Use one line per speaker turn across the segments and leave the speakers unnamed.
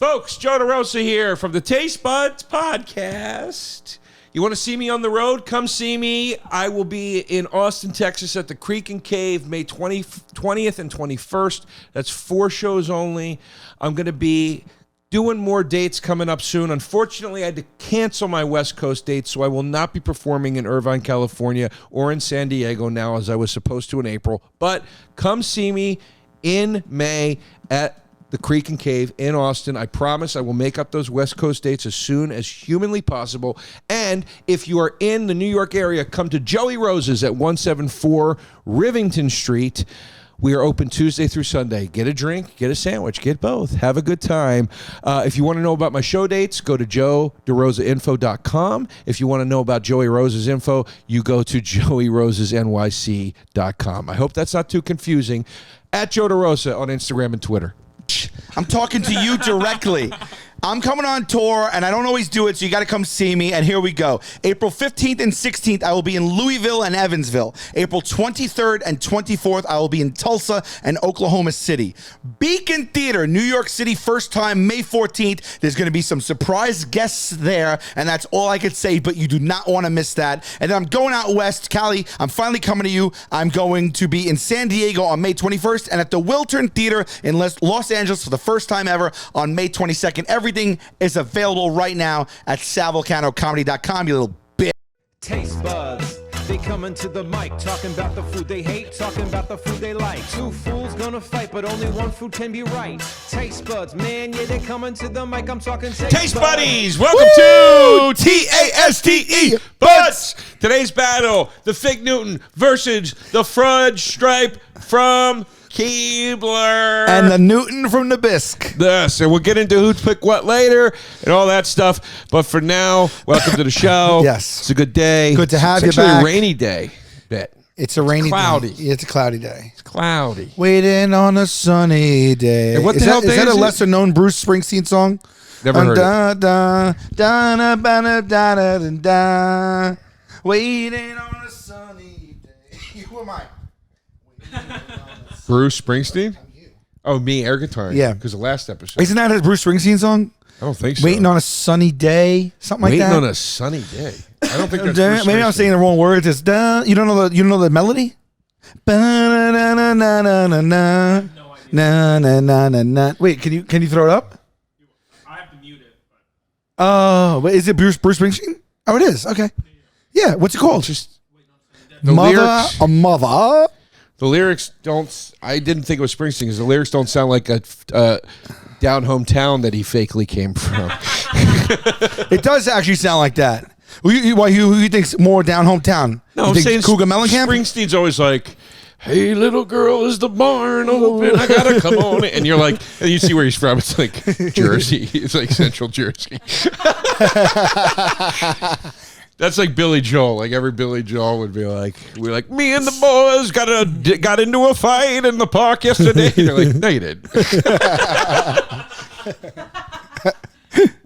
Folks, Joe DeRosa here from the Taste Buds Podcast. You want to see me on the road? Come see me. I will be in Austin, Texas at the Creek and Cave May 20th and 21st. That's 4 shows only. I'm going to be doing more dates coming up soon. Unfortunately, I had to cancel my West Coast dates, so I will not be performing in Irvine, California or in San Diego now as I was supposed to in April. But come see me in May at the Creek and Cave in Austin. I promise I will make up those West Coast dates as soon as humanly possible. And if you are in the New York area, come to Joey Rose's at 174 Rivington Street. We are open Tuesday through Sunday. Get a drink, get a sandwich, get both. Have a good time. If you want to know about my show dates, go to joederosainfo.com. If you want to know about Joey Rose's info, you go to joeyrosesnyc.com. I hope that's not too confusing. At Joe DeRosa on Instagram and Twitter.
I'm talking to you directly. I'm coming on tour, and I don't always do it, so you got to come see me, and here we go. April 15th and 16th, I will be in Louisville and Evansville. April 23rd and 24th, I will be in Tulsa and Oklahoma City. Beacon Theater, New York City, first time, May 14th. There's going to be some surprise guests there, and that's all I could say, but you do not want to miss that. And then I'm going out west. Cali, I'm finally coming to you. I'm going to be in San Diego on May 21st, and at the Wiltern Theater in Los Angeles for the first time ever on May 22nd. Everything is available right now at salvulcanocomedy.com, you little bitch.
Taste buds, they coming to the mic, talking about the food they hate, talking about the food they like. Two fools gonna fight, but only one food can be right. Taste buds, man, yeah, they coming to the mic. I'm talking
Taste Buddies. Welcome to TASTE Buds. Today's battle: the Fig Newton versus the Fudge Stripe from Keebler.
And the Newton from Nabisco.
Yes, and we'll get into who'd pick what later and all that stuff. But for now, welcome to the show.
Yes.
It's a good day.
Good to have you
back. It's actually a rainy day.
It's a rainy
cloudy.
day. It's a cloudy day.
It's cloudy.
Waiting on a sunny day.
And what the hell day
is that
is
a
it?
lesser known Bruce Springsteen song?
Never heard it.
Waiting on a sunny day. Who am I?
Bruce Springsteen? Oh, me, air guitar.
Yeah.
Because the last episode.
Isn't that a Bruce Springsteen song?
I don't think so.
Waiting on a sunny day, something like that.
Waiting on a sunny day. I don't think that's Bruce
Maybe I'm
Springsteen.
saying the wrong words. It's you don't know the melody? Wait, can you throw it up?
I have to mute it.
Oh, wait, is it Bruce Springsteen? Oh, it is. Okay. Yeah. What's it called?
Just
Mother.
the lyrics don't. I didn't think it was Springsteen because the lyrics don't sound like a down hometown that he fakely came from.
It does actually sound like that. Who you think's more down hometown?
No,
you
I'm
think
saying
Cougar Mellencamp?
Springsteen's always like, "Hey, little girl, is the barn open? I gotta come on." And you're like, and you see where he's from. It's like Jersey. It's like Central Jersey. That's like Billy Joel. Like every Billy Joel would be like, "We're like, me and the boys got into a fight in the park yesterday." And you're like, "No, you didn't."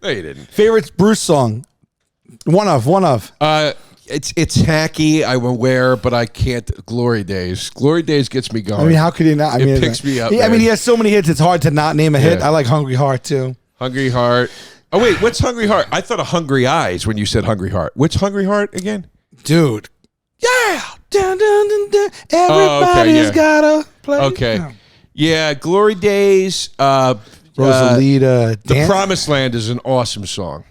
No, you didn't.
Favorite Bruce song? One of.
It's hacky, I'm aware, but I can't. Glory Days. Glory Days gets me going.
I mean, how could he not?
It picks me up.
I mean, he has so many hits. It's hard to not name a hit. I like Hungry Heart too.
Hungry Heart. Oh wait, what's Hungry Heart? I thought of Hungry Eyes when you said Hungry Heart. What's Hungry Heart again?
Dude. Yeah. Dun, dun, dun, dun. Everybody's gotta play.
Okay. Yeah, Glory Days.
Rosalita.
The Promised Land is an awesome song.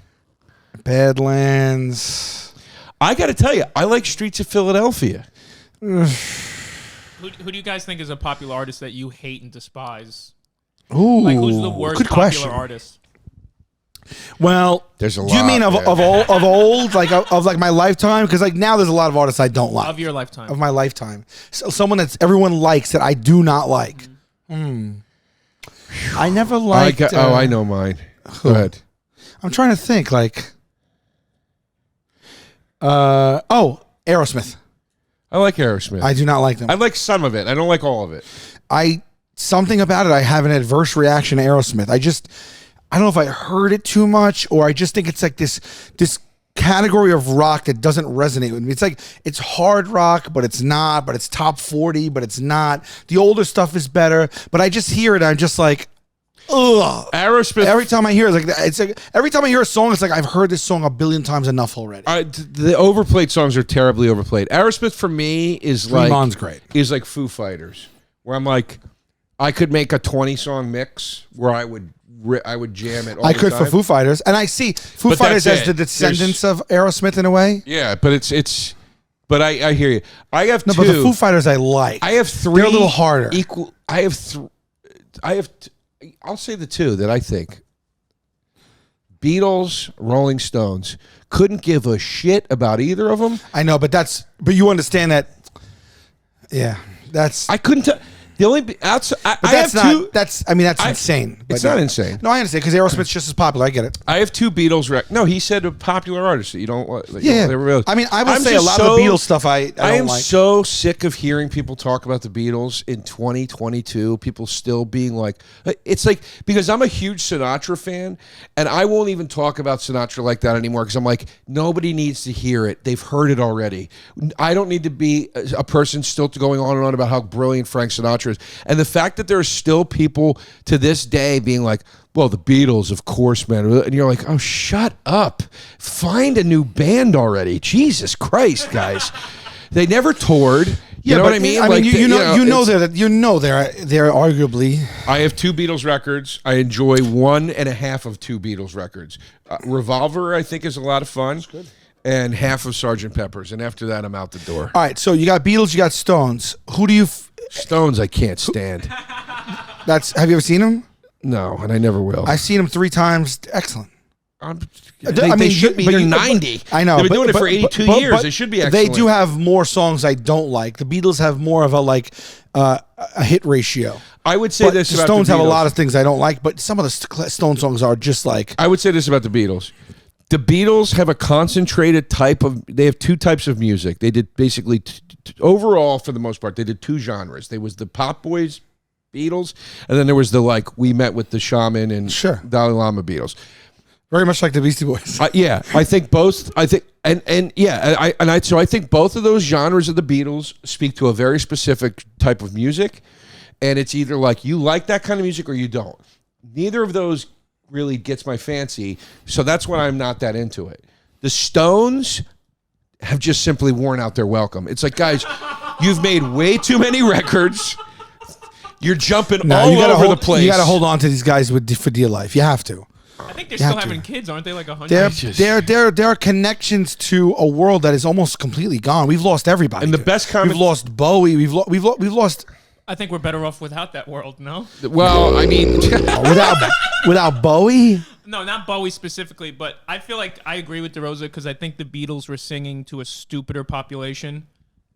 Badlands.
I got to tell you, I like Streets of Philadelphia.
Who do you guys think is a popular artist that you hate and despise?
Ooh,
Like, who's the worst
good
popular
question.
artist?
Well,
there's a lot.
Do you mean of old, like of like my lifetime? Because like now there's a lot of artists I don't like.
Of your lifetime.
Of my lifetime. So someone that's everyone likes that I do not like. I never liked.
I know mine. Go ahead.
I'm trying to think. Like, Aerosmith.
I like Aerosmith.
I do not like them.
I like some of it. I don't like all of it.
Something about it. I have an adverse reaction to Aerosmith. I don't know if I heard it too much, or I just think it's like this category of rock that doesn't resonate with me. It's like, it's hard rock, but it's not, but it's top 40, but it's not. The older stuff is better, but I just hear it. I'm just like, ugh.
Aerosmith.
Every time I hear it's like every time I hear a song, it's like I've heard this song a billion times enough already.
The overplayed songs are terribly overplayed. Aerosmith for me is like
Mon's great.
Is like Foo Fighters, where I'm like, I could make a 20-song mix where I would jam it. All
I
the
could
time.
for Foo Fighters, and I see Foo
But
Fighters
that's
as the
it.
descendants of Aerosmith in a way.
Yeah, but it's. But I hear you. I have
No,
two.
but the Foo Fighters I like.
I have three.
They're a little harder.
Equal. I have. I'll say the two that I think. Beatles, Rolling Stones. Couldn't give a shit about either of them.
I know, but you understand that. Yeah, that's.
I couldn't. The only outside. I
that's
have
not.
two.
That's. I mean, that's insane.
It's not insane.
No, I understand because Aerosmith's just as popular. I get it.
I have two Beatles. No, he said a popular artist that you don't want.
Yeah. I mean, I will say a lot of the Beatles stuff I don't
am
like.
so sick of hearing people talk about the Beatles in 2022. People still being like, it's like, because I'm a huge Sinatra fan, and I won't even talk about Sinatra like that anymore because I'm like, nobody needs to hear it. They've heard it already. I don't need to be a person still going on and on about how brilliant Frank Sinatra is. And the fact that there are still people to this day being like, well, the Beatles, of course, man. And you're like, oh, shut up. Find a new band already. Jesus Christ, guys. They never toured. You know what I mean?
You know they're arguably.
I have two Beatles records. I enjoy 1.5 of two Beatles records. Revolver, I think, is a lot of fun. That's good. And half of Sgt. Pepper's. And after that, I'm out the door.
All right, so you got Beatles, you got Stones. Who do you...
Stones, I can't stand.
Have you ever seen them?
No, and I never will.
I've seen them 3 times. Excellent.
They should be. They're 90.
I know.
They've been doing it for 82 years. They should be excellent.
They do have more songs I don't like. The Beatles have more of a hit ratio.
I would say this
the
about
Stones
the Beatles.
have a lot of things I don't like, but some of the Stone songs are just like...
I would say this about the Beatles. The Beatles have a concentrated type of... They have two types of music. They did basically... overall, for the most part, they did two genres. There was the Pop Boys Beatles, and then there was the, like, We Met with the Shaman and Dalai Lama Beatles.
Very much like the Beastie Boys.
Yeah, I think both. I think so I think both of those genres of the Beatles speak to a very specific type of music, and it's either like you like that kind of music or you don't. Neither of those really gets my fancy, so that's why I'm not that into it. The Stones have just simply worn out their welcome. It's like, guys, you've made way too many records. You're jumping all over the place.
You got to hold on to these guys for dear life. You have to.
I think they're still having kids, aren't they? Like 100.
There are connections to a world that is almost completely gone. We've lost everybody.
And the best comment,
we've lost Bowie. We've lost.
I think we're better off without that world. No.
Well, I mean,
without Bowie.
No, not Bowie specifically, but I feel like I agree with DeRosa because I think the Beatles were singing to a stupider population,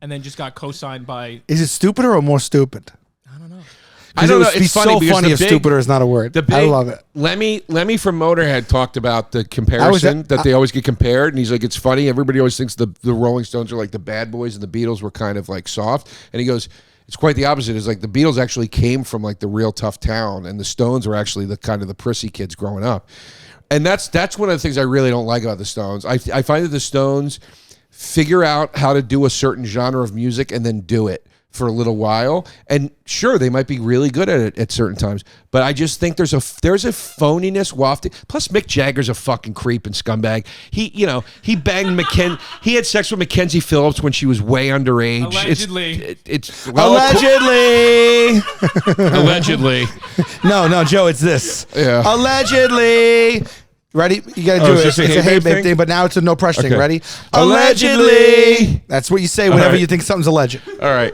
and then just got co-signed by.
Is it stupider or more stupid?
I don't know.
I don't know.
It's so funny if stupider is not a word. I love it.
Lemmy from Motorhead talked about the comparison that they always get compared, and he's like, it's funny. Everybody always thinks the Rolling Stones are like the bad boys, and the Beatles were kind of like soft. And he goes, it's quite the opposite. It's like the Beatles actually came from like the real tough town, and the Stones were actually the kind of the prissy kids growing up. And that's one of the things I really don't like about the Stones. I find that the Stones figure out how to do a certain genre of music and then do it for a little while, and sure, they might be really good at it at certain times, but I just think there's a phoniness wafting. Plus, Mick Jagger's a fucking creep and scumbag. He banged he had sex with Mackenzie Phillips when she was way underage.
Allegedly.
Allegedly.
No, Joe, it's this.
Yeah.
Allegedly. Ready? You got to do it. It's a hey babe thing, but now it's a no pressure thing. Ready?
Allegedly.
That's what you say whenever you think something's alleged.
All right.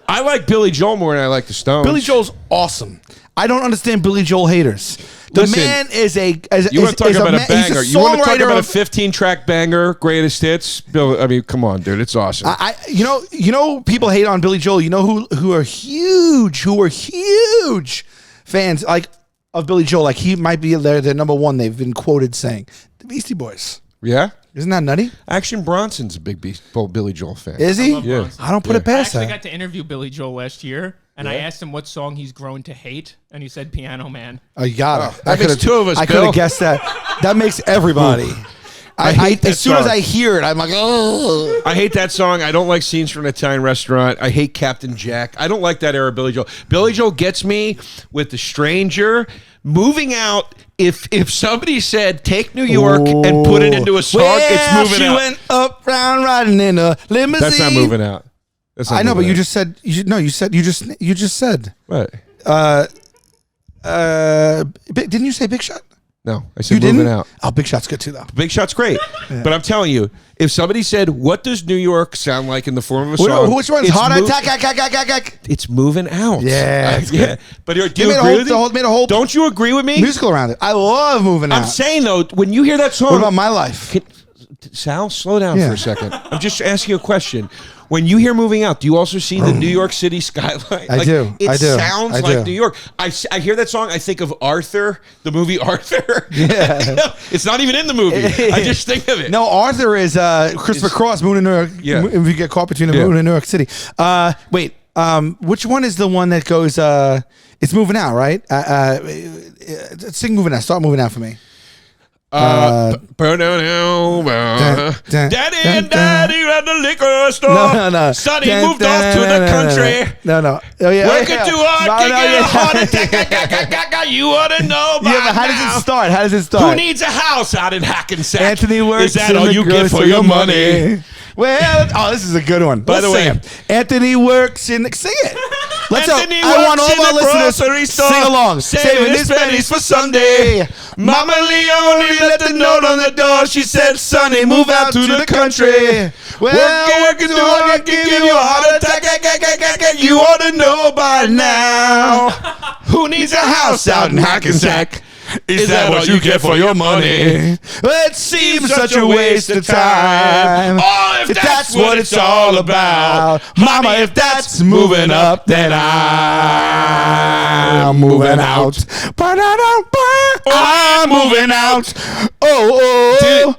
I like Billy Joel more than I like the Stones.
Billy Joel's awesome. I don't understand Billy Joel haters. The man is
you want to talk about a banger? You want to talk about a 15-track banger, greatest hits? Bill, I mean, come on, dude, it's awesome.
You know, people hate on Billy Joel. You know who are huge fans of Billy Joel. Like he might be their number one. They've been quoted saying the Beastie Boys.
Yeah.
Isn't that nutty?
Action Bronson's a big Billy Joel fan.
Is he?
Yeah.
I don't put it past that.
I actually got to interview Billy Joel last year, and I asked him what song he's grown to hate, and he said Piano Man.
Oh, you got it.
That makes two of us,
I could have guessed that. That makes everybody.
I hate that
as soon as
song.
I hear it, I'm like, oh.
I hate that song. I don't like Scenes from an Italian Restaurant. I hate Captain Jack. I don't like that era of Billy Joel. Billy Joel gets me with The Stranger. Moving Out, if somebody said, take New York and put it into a song, it's moving out.
She went up round riding in a limousine.
That's not moving out. That's not
I know, but
moving
you
out.
just said, you just said.
What?
Didn't you say Big Shot?
No, I said
You
moving
didn't?
out.
Oh, Big Shot's good too, though.
Big Shot's great. But I'm telling you, if somebody said, what does New York sound like in the form of a song?
Which one's
it's
Heart
mo-
Attack?
It's moving out.
Yeah, it's good.
But do
They
you
made a
agree
whole-
with
the whole-
me?
made a whole
Don't you agree with me?
Musical around it. I love moving out.
I'm saying, though, when you hear that song...
What about My Life?
Sal, slow down
Yeah.
for a second. I'm just asking you a question. When you hear Moving Out, do you also see the New York City skyline?
I do.
It
I do.
sounds
I
like
do.
New York. I hear that song, I think of Arthur, the movie Arthur.
Yeah.
It's not even in the movie. I just think of it.
No, Arthur is Christopher Cross, Moon in New York.
Yeah.
If you get caught between the Moon and New York City. Wait, which one is the one that goes, it's Moving Out, right? Sing Moving Out. Start Moving Out for me.
Daddy and Daddy at the liquor store.
No.
Sonny moved off to the country.
No. Oh, yeah.
Working too hard, can get a heart attack. You ought to know by
Yeah, but how
now.
does it start?
Who needs a house out in Hackensack?
Anthony works.
Is that
in
all
the
you get
grocery
for your money?
Well, this is a good one.
By the
Let's
way-
sing it. Anthony works in the. Sing it. Let's
Anthony
I want
works
all
in
our
the
listeners
grocery store,
sing along.
saving his pennies for Sunday. Mama Leone left a note on the door. She said, "Sonny, move out to the country. Working too hard can give you a heart attack. You ought to know by now. Who needs a house out in Hackensack? Is that what you get for your money?
It seems such a waste of time.
Oh, if that's what it's all about.
Mama, if that's moving up, then I'm moving out. I'm moving out. Oh.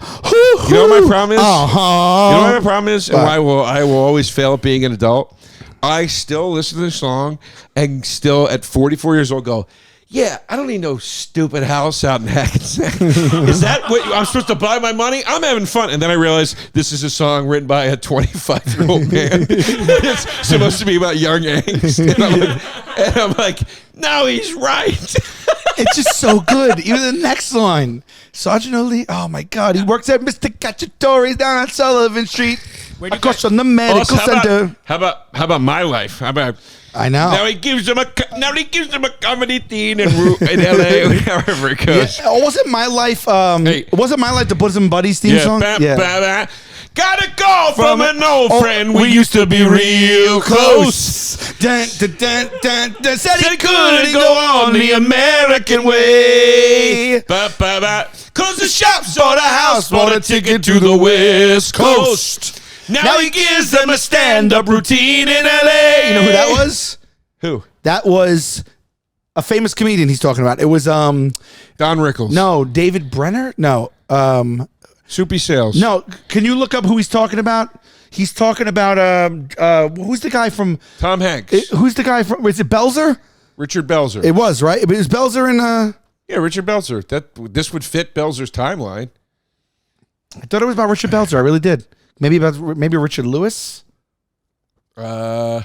You know what my problem is?
Uh-huh.
You know what my problem is? And
What?
I will always fail at being an adult. I still listen to this song and still at 44 years old go, yeah, I don't need no stupid house out in Hackensack. Is that what I'm supposed to buy my money? I'm having fun. And then I realized this is a song written by a 25-year-old man. It's supposed to be about young angst. And I'm like, no, he's right.
It's just so good. Even the next line. Sergeant O'Lee, oh my God, he works at Mr. Cacciatore's down on Sullivan Street.
Where'd you
Across
get-
from the medical
Also,
center.
How about my life? How about
I know.
now he gives them a comedy scene in LA or wherever it
Yeah,
goes.
wasn't my life?
Hey.
Wasn't my life the Bosom Buddies theme song?
Got a call from an old
Oh,
friend. We used to be real close.
Dun, dun, dun, dun, dun. Said
Said
he couldn't go on the American way.
Cause the shop bought a house, bought a ticket to the West Coast. Now he gives them a stand-up routine in LA.
You know who that was?
Who?
That was a famous comedian he's talking about. It was
Don Rickles.
no, David Brenner? No.
Soupy Sales.
No, can you look up who he's talking about? He's talking about who's the guy from
Tom Hanks.
who's the guy from is it Belzer?
Richard Belzer.
It was, right? It was Belzer in
Yeah, Richard Belzer. This would fit Belzer's timeline.
I thought it was about Richard Belzer. I really did. Maybe Richard Lewis?
Uh,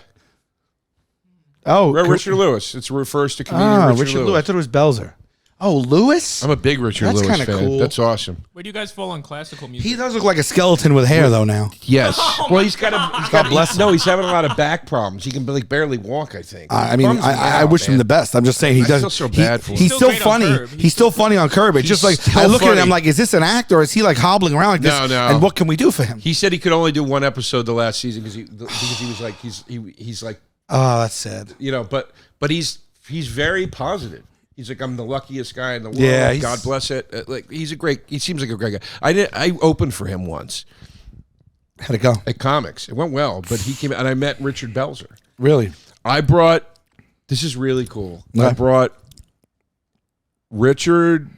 Oh,
Richard Lewis. It refers to comedian Richard Lewis.
Lewis. I thought it was Belzer. Oh, Lewis?
I'm a big Richard
That's
Lewis
kinda
fan.
cool.
That's awesome.
Where do you guys fall on classical music?
He does look like a skeleton with hair, though, now.
Yes. Well, he's got
God bless him.
No, he's having a lot of back problems. He can barely walk, I think.
I mean,
Bums me
I
out,
wish him
man.
the best. I'm just saying he
I
does.
feel so bad for him.
He's
Still
still
great on
funny.
Curb.
He's still funny on Curb. It's
He's
just like
still
I look at
funny.
him like, is this an act or is he like hobbling around like this?
No.
And what can we do for him?
He said he could only do one episode the last season because he was like he's like,
Oh, that's sad.
you know, but he's very positive. He's like, I'm the luckiest guy in the world.
Yeah,
God bless it. Like he seems like a great guy. I opened for him once
How'd it go?
at comics. It went well, but he came and I met Richard Belzer.
Really?
I brought. This is really cool. I
Okay.
brought Richard.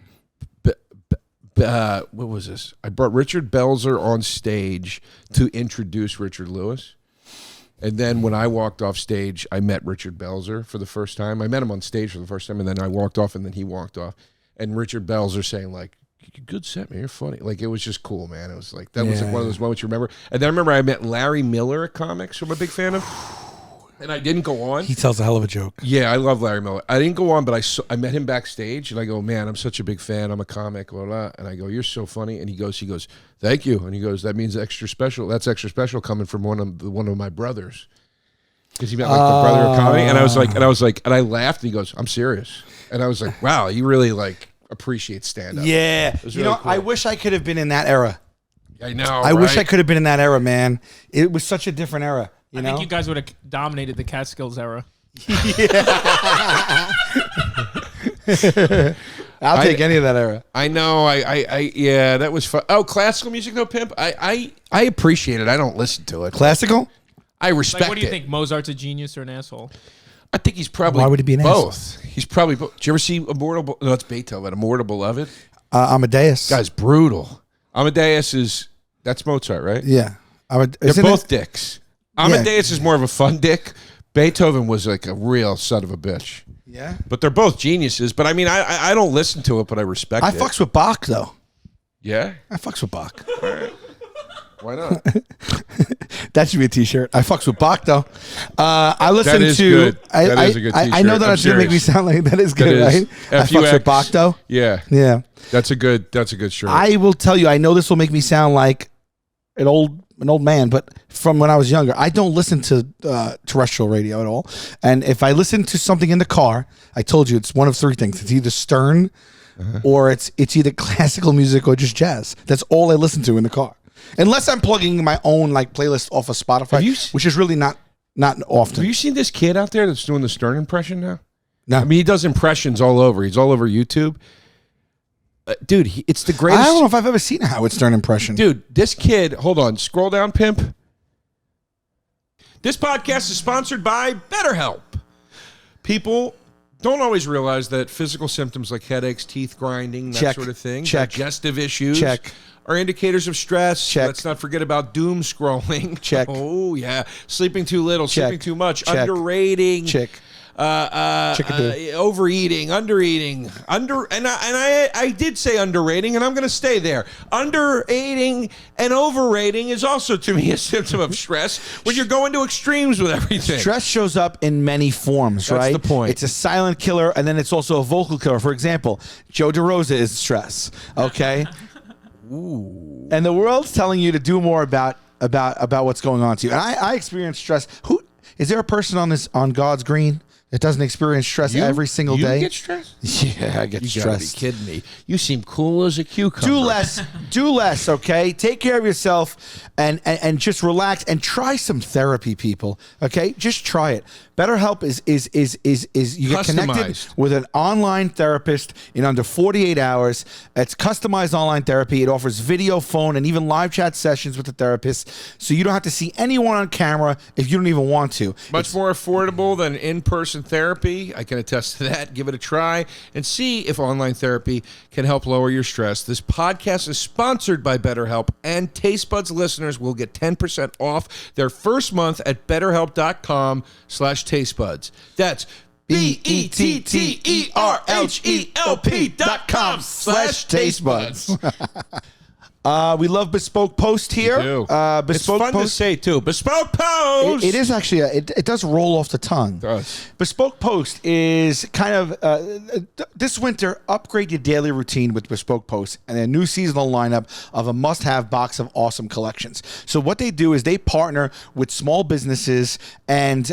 What was this? I brought Richard Belzer on stage to introduce Richard Lewis. And then when I walked off stage, I met Richard Belzer for the first time. I met him on stage for the first time, and then I walked off, and then he walked off. And Richard Belzer saying, like, good set, man. You're funny. Like, it was just cool, man. It was like, that was like one of those moments you remember. And then I remember I met Larry Miller at Comics, who I'm a big fan of. And I didn't go on.
He tells a hell of a joke.
Yeah, I love Larry Miller. I didn't go on, but I met him backstage, and I go, man, I'm such a big fan. I'm a comic, blah, blah. And I go, you're so funny. And he goes, thank you. And he goes, that means extra special. That's extra special coming from one of my brothers. Because he met like the brother of comedy. And I was like, and I laughed, and he goes, I'm serious. And I was like, wow, you really like appreciate stand-up.
Yeah.
Really cool.
I wish I could have been in that era.
I know.
I wish I could have been in that era, man. It was such a different era.
I think you guys would have dominated the Catskills era.
I'll take any of that era.
I know. Yeah, that was fun. Oh, classical music, though, Pimp. I appreciate it. I don't listen to it.
Classical?
I respect it.
Like, what do you think? Mozart's a genius or an asshole?
I think he's probably
Why would he be an
both. He's probably both. Did you ever see Immortal? No, it's Beethoven. Immortal Beloved.
Amadeus.
Guy's brutal. Amadeus that's Mozart, right?
Yeah.
They're both dicks. Amadeus is more of a fun dick. Beethoven was like a real son of a bitch.
Yeah.
But they're both geniuses. But I mean, I don't listen to it, but I respect it.
I fucks with Bach, though.
Yeah?
I fucks with Bach.
All right. Why not?
That should be a T-shirt. I fucks with Bach, though. I listen
That is
to.
good. That is a good
I know
T-shirt.
that
I'm
it's gonna make me
serious.
sound like that is good,
That is.
right? I fucks with Bach, though.
Yeah.
Yeah.
That's a good shirt.
I will tell you. I know this will make me sound like an old man, but from when I was younger, I don't listen to terrestrial radio at all. And if I listen to something in the car, I told you it's one of three things. It's either Stern, or it's either classical music or just jazz. That's all I listen to in the car, unless I'm plugging my own like playlist off of Spotify, which is really not often.
Have you seen this kid out there that's doing the Stern impression now?
No.
I mean, he does impressions all over. He's all over YouTube. Dude, it's the greatest.
I don't know if I've ever seen a Howard Stern impression.
Dude, this kid, hold on, scroll down, Pimp. This podcast is sponsored by BetterHelp. People don't always realize that physical symptoms like headaches, teeth grinding, that sort of thing, digestive issues are indicators of stress. Let's not forget about doom scrolling. Oh, yeah. Sleeping too little, sleeping too much, underrating. Overeating, undereating, and I did say underrating, and I'm going to stay there. Undereating and overrating is also to me a symptom of stress when you're going to extremes with everything.
Stress shows up in many forms, right?
That's the point.
It's a silent killer, and then it's also a vocal killer. For example, Joe DeRosa is stress. Okay. Ooh. And the world's telling you to do more about what's going on to you. And I experience stress. Who is there a person on God's green that doesn't experience stress every single day?
You get stressed?
Yeah, I get stressed.
You gotta be kidding me. You seem cool as a cucumber.
Do less, okay? Take care of yourself and just relax and try some therapy, people. Okay? Just try it. BetterHelp is you get connected with an online therapist in under 48 hours. It's customized online therapy. It offers video, phone, and even live chat sessions with the therapist, so you don't have to see anyone on camera if you don't even want to.
Much more affordable than in-person therapy. I can attest to that. Give it a try and see if online therapy can help lower your stress. This podcast is sponsored by BetterHelp, and Taste Buds listeners will get 10% off their first month at BetterHelp.com/tastebuds. That's BetterHelp.com/tastebuds. We love Bespoke Post here. Bespoke it's fun Post. To say, too. Bespoke Post!
It is actually, it does roll off the tongue. It
does.
Bespoke Post is kind of, this winter, upgrade your daily routine with Bespoke Post and a new seasonal lineup of a must-have box of awesome collections. So what they do is they partner with small businesses and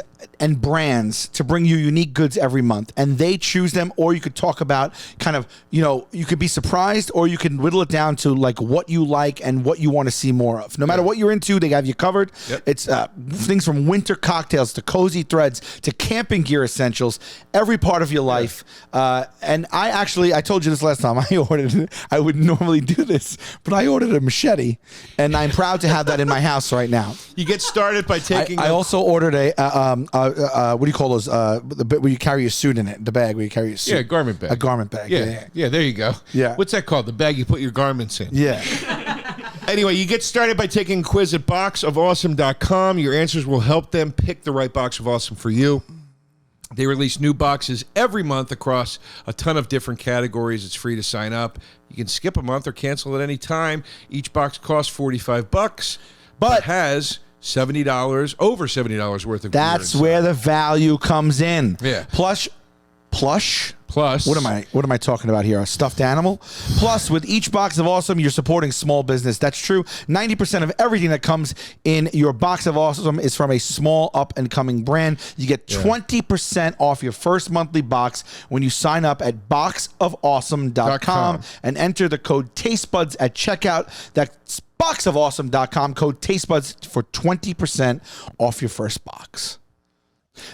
brands to bring you unique goods every month. And they choose them, or you could talk about kind of, you could be surprised, or you can whittle it down to like what you like and what you want to see more of. No matter what you're into, they have you covered. Yep. It's things from winter cocktails to cozy threads to camping gear essentials, every part of your life. And I told you this last time, I would normally do this, but I ordered a machete, and I'm proud to have that in my house right now.
You get started by taking...
I also ordered a, what do you call those? The bit where you carry your suit in it, the bag where you carry your suit.
Yeah, a garment bag.
A garment bag.
Yeah, there you go.
Yeah.
What's that called? The bag you put your garments in.
Yeah.
Anyway, you get started by taking a quiz at boxofawesome.com. Your answers will help them pick the right box of awesome for you. They release new boxes every month across a ton of different categories. It's free to sign up. You can skip a month or cancel at any time. Each box costs $45, but has $70, over $70 worth of gear
That's
inside.
where the value comes in.
Yeah.
Plush.
Plus,
What am I talking about here? A stuffed animal? Plus, with each box of awesome, you're supporting small business. That's true. 90% of everything that comes in your box of awesome is from a small up and coming brand. You get 20% off your first monthly box when you sign up at boxofawesome.com and enter the code TasteBuds at checkout. That's boxofawesome.com, code TasteBuds for 20% off your first box.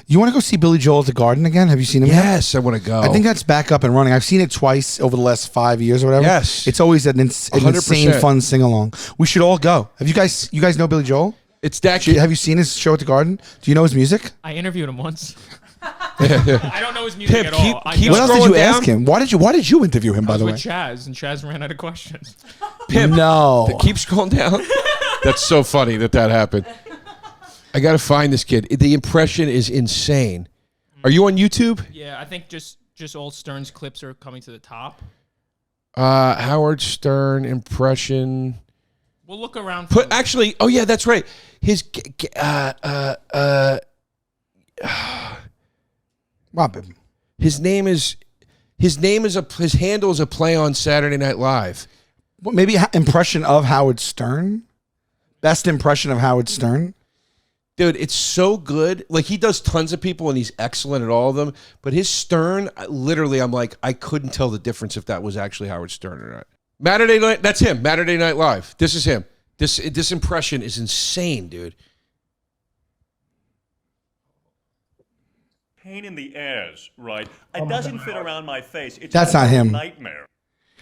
You want to go see Billy Joel at the Garden again? Have you seen him yet?
Yes, I want to go.
I think that's back up and running. I've seen it twice over the last 5 years or whatever.
Yes.
It's always an insane
100%.
fun sing-along. We should all go. You guys know Billy Joel?
It's that.
Have you seen his show at the Garden? Do you know his music?
I interviewed him once. I don't know his music at all. I
keep
know
What else did you
scrolling
ask
down.
him? Why did you interview him,
I
by
was
the way?
with Chaz, and Chaz ran out of questions.
Pimp.
No.
Keep scrolling down. That's so funny that happened. I got to find this kid. The impression is insane. Are you on YouTube?
Yeah, I think just all Stern's clips are coming to the top.
Howard Stern impression.
We'll look around.
Actually, oh yeah, that's right. His
Robin.
his handle is a play on Saturday Night Live.
Well, maybe impression of Howard Stern? Best impression of Howard Stern?
Dude, it's so good. Like, he does tons of people, and he's excellent at all of them. But his Stern, literally, I'm like, I couldn't tell the difference if that was actually Howard Stern or not. Saturday Night, that's him. Saturday Night Live. This is him. This impression is insane, dude.
Pain in the ass, right? It doesn't fit around my face. It's
That's
a
not him.
nightmare.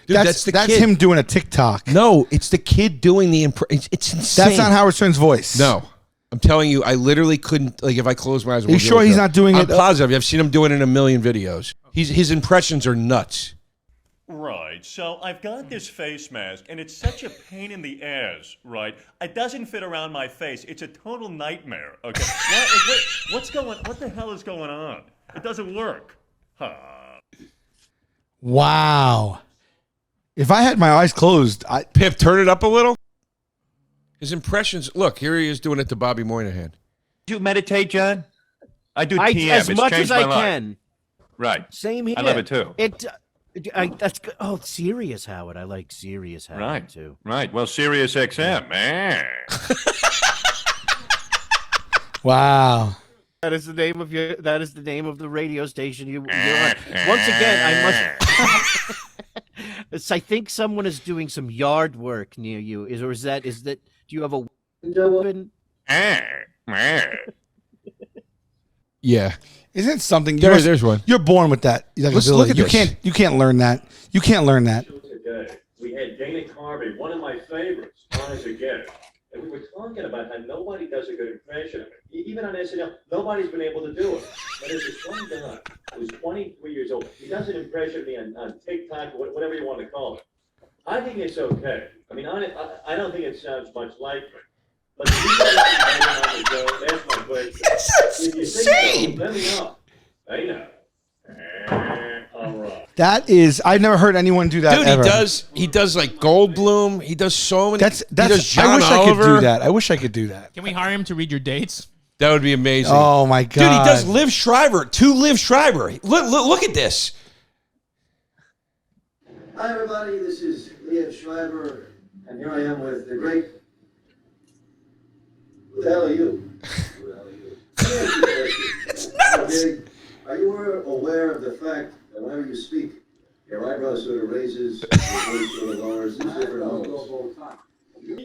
Dude,
That's
the kid.
him doing a TikTok.
No, it's the kid doing the impression. It's insane.
That's not Howard Stern's voice.
No. I'm telling you, I literally couldn't, like, if I close my eyes.
Are you sure he's not doing
I'm
it?
positive. I've seen him do it in a million videos. His impressions are nuts.
Right, so I've got this face mask, and it's such a pain in the ass, right? It doesn't fit around my face. It's a total nightmare, okay? What the hell is going on? It doesn't work.
Wow. If I had my eyes closed,
Pip, turn it up a little. His impressions. Look, here he is doing it to Bobby Moynihan.
Do you meditate, John? I do
I,
TM.
as
It's
much
changed
as I
my life.
can.
Right.
Same here.
I love it too.
That's good. Oh, Sirius Howard. I like Sirius Howard
Right.
too.
Right. Well, Sirius XM, man.
wow.
That is the name of your. That is the name of the radio station you're on. Once again, I must. I think someone is doing some yard work near you. Is that? Do you have a window open?
Yeah. Isn't it something?
There's one.
You're born with that.
Let's look at
you
this.
You can't learn that. You can't learn that.
Today, we had Dana Carvey, one of my favorites, on as a guest. And we were talking about how nobody does a good impression of it. Even on SNL, nobody's been able to do it. But there's this one guy who's 23 years old. He does an impression of me on TikTok, or whatever you want to call it. I think it's okay. I mean, I don't think it sounds much like me. But if you guys on the show, that's my question. If you think so, let me know. I know. All right.
That is, I've never heard anyone do that.
Dude,
ever.
he does like Goldblum. He does so many.
That's.
He does John
I wish
Oliver.
I could do that. I wish I could do that.
Can we hire him to read your dates?
That would be amazing.
Oh my god,
dude, he does Liv Schreiber. To Liv Schreiber. Look at this.
Hi, everybody. This is Liv Schreiber, and here I am with the great. Who the hell are you? Who the hell are you?
It's nuts.
Are you aware of the fact that whenever you speak, your eyebrow sort of raises, your voice sort of lowers, it's different angles.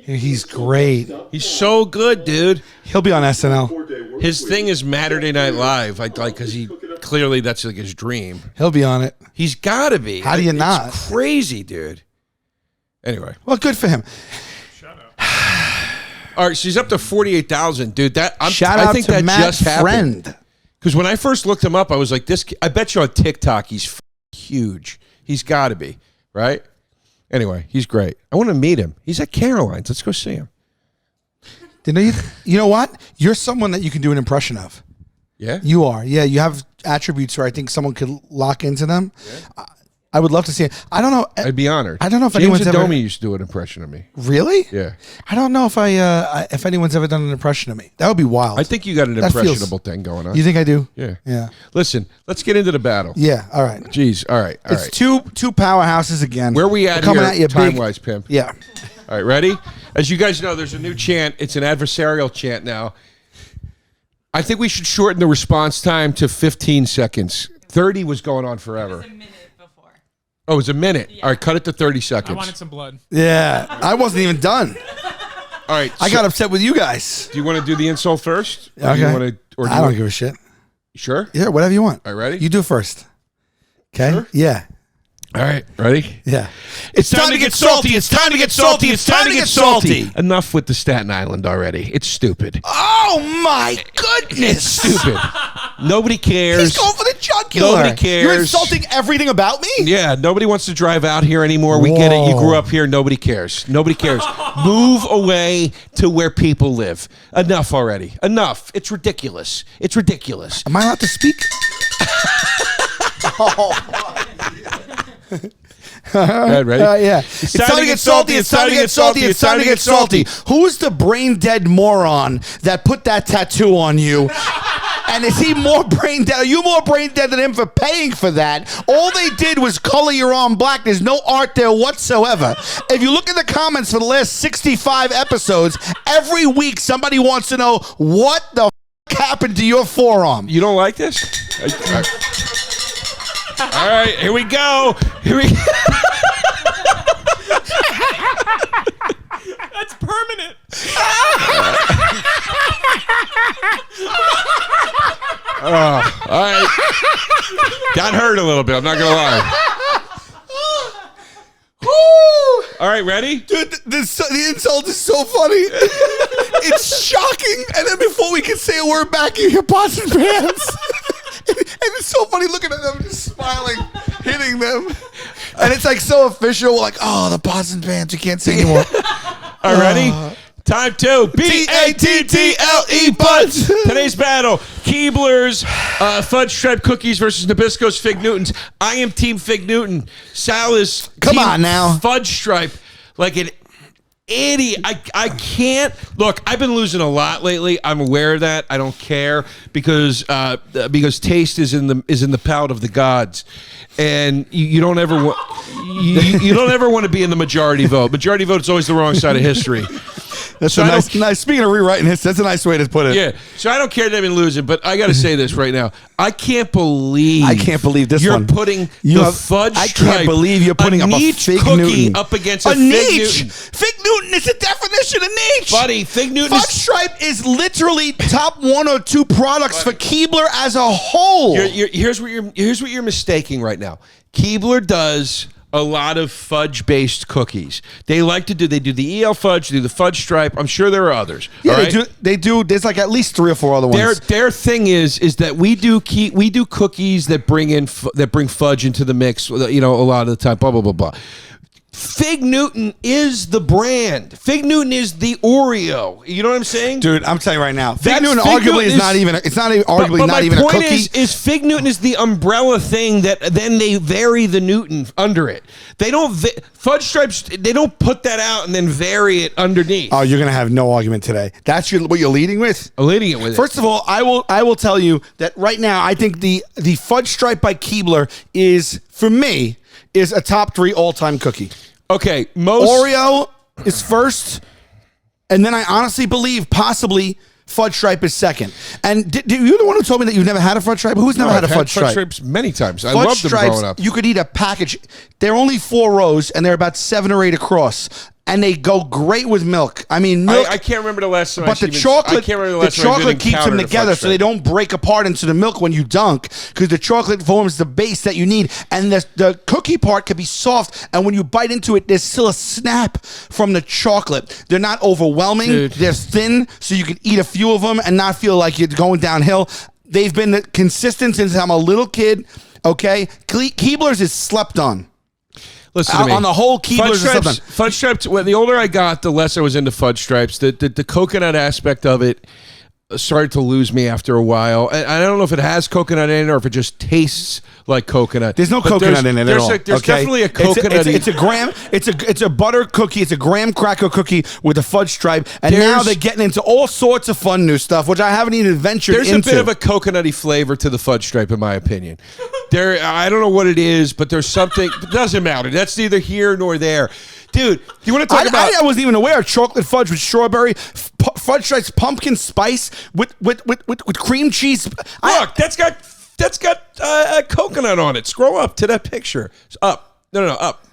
He's great.
He's so good, dude.
He'll be on SNL.
His thing is Saturday Night Live. I like because he clearly that's like his dream.
He'll be on it.
He's got to be.
How do you
It's
not?
Crazy, dude. Anyway,
Well, good for him.
all right, she's up to 48,000, dude.
Shout
I
out
think
to
that
Matt
just happened.
Friend.
Because when I first looked him up, I was like, "This." I bet you on TikTok, he's huge. He's got to be right. Anyway, he's great. I want to meet him. He's at Caroline's. Let's go see him.
You know what? You're someone that you can do an impression of.
Yeah.
You are. Yeah, you have attributes where I think someone could lock into them.
Yeah.
I would love to see it. I don't know.
I'd be honored.
I don't know if
James
anyone's ever.
Adomi used to do an impression of me.
Really?
Yeah.
I don't know if anyone's ever done an impression of me. That would be wild.
I think you got an
That feels-
impressionable thing going on.
You think I do?
Yeah.
Yeah.
Listen, let's get into the battle.
Yeah. All right.
Jeez. All right. All
It's
right.
two powerhouses again.
Where we at
We're coming
here,
at you big.
time-wise, pimp?
Yeah.
All right, ready? As you guys know, there's a new chant. It's an adversarial chant now. I think we should shorten the response time to 15 seconds. 30 was going on forever.
A minute before.
Oh, it was a minute. All right, cut it to 30
I
seconds.
wanted some blood.
Yeah. I wasn't even done.
All right.
I got upset with you guys.
Do you want to do the insult first? Or
Okay.
Do you want to, or do
I
you
don't
want,
give a shit.
Sure?
Yeah, whatever you want.
All right, ready?
You do first. Okay?
Sure.
Yeah.
All right, ready?
Yeah.
It's time to get salty. It's time to get salty. It's time to get salty. Enough with the Staten Island already. It's stupid.
Oh my goodness.
It's stupid. Nobody cares.
He's going for the jugular.
Nobody cares.
You're insulting everything about me?
Yeah, nobody wants to drive out here anymore. We get it. You grew up here. Nobody cares. Nobody cares. Move away to where people live. Enough already. Enough. It's ridiculous. It's ridiculous.
Am I allowed to speak?
Ready?
Yeah. It's time to get salty. It's time to get salty. It's time to get salty. Who's the brain dead moron that put that tattoo on you? And is he more brain dead? Are you more brain dead than him for paying for that? All they did was color your arm black. There's no art there whatsoever. If you look at the comments for the last 65 episodes, every week somebody wants to know what the happened to your forearm.
You don't like this? All right, here we go. Here we go.
That's permanent.
All right. Got hurt a little bit. I'm not going to lie. All right, ready?
Dude, the insult is so funny. It's shocking. And then before we can say a word back, you hear pots and pans. And it's so funny looking at them, just smiling, hitting them. And it's like so official. We're like, oh, the pots and pans. You can't say anymore.
All right, ready? Time 2. B-A-T-T-L-E Buds. Today's battle. Keebler's Fudge Stripe Cookies versus Nabisco's Fig Newtons. I am Team Fig Newton. Sal is
Come
team
on now.
Fudge Stripe. Like an idiot. I can't. Look, I've been losing a lot lately. I'm aware of that. I don't care because taste is in the palate of the gods. And you don't ever want you don't ever want to be in the majority vote. Majority vote is always the wrong side of history.
That's
So
a
I
nice. Speaking of rewriting this, that's a nice way to put it.
Yeah, so I don't care that I've been losing, but I got to say this right now. I can't believe
this
you're
one.
putting Fudge
I
Stripe,
can't believe you're putting
a
up a
niche
Fig
cookie
Newton.
up against a
a
Fig
niche.
Newton.
Fig Newton is the definition of niche.
Buddy, Fig Newton
Fudge Stripe is literally top 1 or 2 products for Keebler as a whole.
Here's what you're mistaking right now. Keebler does a lot of fudge-based cookies. They do the EL fudge, they do the Fudge Stripe. I'm sure there are others.
Yeah,
all right?
they do. There's like at least 3 or 4 other ones.
Their thing is that we do cookies that bring fudge into the mix. A lot of the time. Blah blah blah blah. Fig Newton is the brand. Fig Newton is the Oreo. You know what I'm saying?
Dude, I'm telling you right now. Fig
That's-
Newton
Fig
arguably
Newton
is not even. It's not even arguably
but
not even a
my point
cookie.
is Fig Newton is the umbrella thing that then they vary the Newton under it. They don't Fudge Stripes. They don't put that out and then vary it underneath.
Oh, you're gonna have no argument today. That's what you're leading with.
I'm leading it with
First of all, I will tell you that right now I think the Fudge Stripe by Keebler is, for me, is a top 3 all-time cookie.
Okay,
Oreo is first, and then I honestly believe possibly Fudge Stripe is second. And you're the one who told me that you've never had a Fudge Stripe? Who's never had a Fudge Stripe?
Fudge Stripes many times. I
Fudge
loved them
Stripes,
growing up.
you could eat a package. They're only 4 rows, and they're about 7 or 8 across. And they go great with milk. I mean, milk.
I can't remember the last time.
But the chocolate keeps them together, so they
don't.
don't break apart into the milk when you dunk, because the chocolate forms the base that you need, and the cookie part could be soft, and when you bite into it, there's still a snap from the chocolate. They're not overwhelming.
Dude.
They're thin, so you can eat a few of them and not feel like you're going downhill. They've been consistent since I'm a little kid. Okay, Keebler's is slept on.
Listen to me.
On the whole, Keebler's is slept on.
Fudge Stripes. Well, the older I got, the less I was into Fudge Stripes. The coconut aspect of it. started to lose me after a while. And I don't know if it has coconut in it or if it just tastes like coconut.
There's no
But
coconut in it at all.
There's
okay?
definitely a coconut.
It's a graham. It's a butter cookie. It's a graham cracker cookie with a fudge stripe. And now
There's-
they're getting into all sorts of fun new stuff, which I haven't even ventured
There's
into.
a bit of a coconutty flavor to the fudge stripe, in my opinion. I don't know what it is, but there's something. It doesn't matter. That's neither here nor there. Dude, you want to talk about?
I wasn't even aware of chocolate fudge with strawberry, fudge stripes, pumpkin spice with cream cheese.
Look, that's got a coconut on it. Scroll up to that picture. It's up. No, up.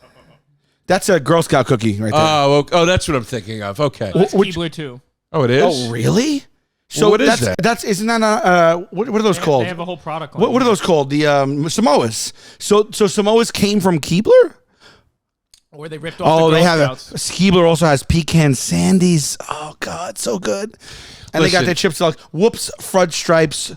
That's a Girl Scout cookie right there.
Oh, that's what I'm thinking of. Okay.
That's Keebler too.
Oh, it is.
Oh, really? So
what is
that's,
that?
That's isn't that what are those called?
They have a whole product line.
What are those called? The Samoas. So Samoas came from Keebler.
Where they ripped off
Oh,
the
they
Girl
have
Scouts.
Keebler also has pecan sandies. Oh God, so good. And they got
Listen.
their chips like Whoops Fudge Stripes.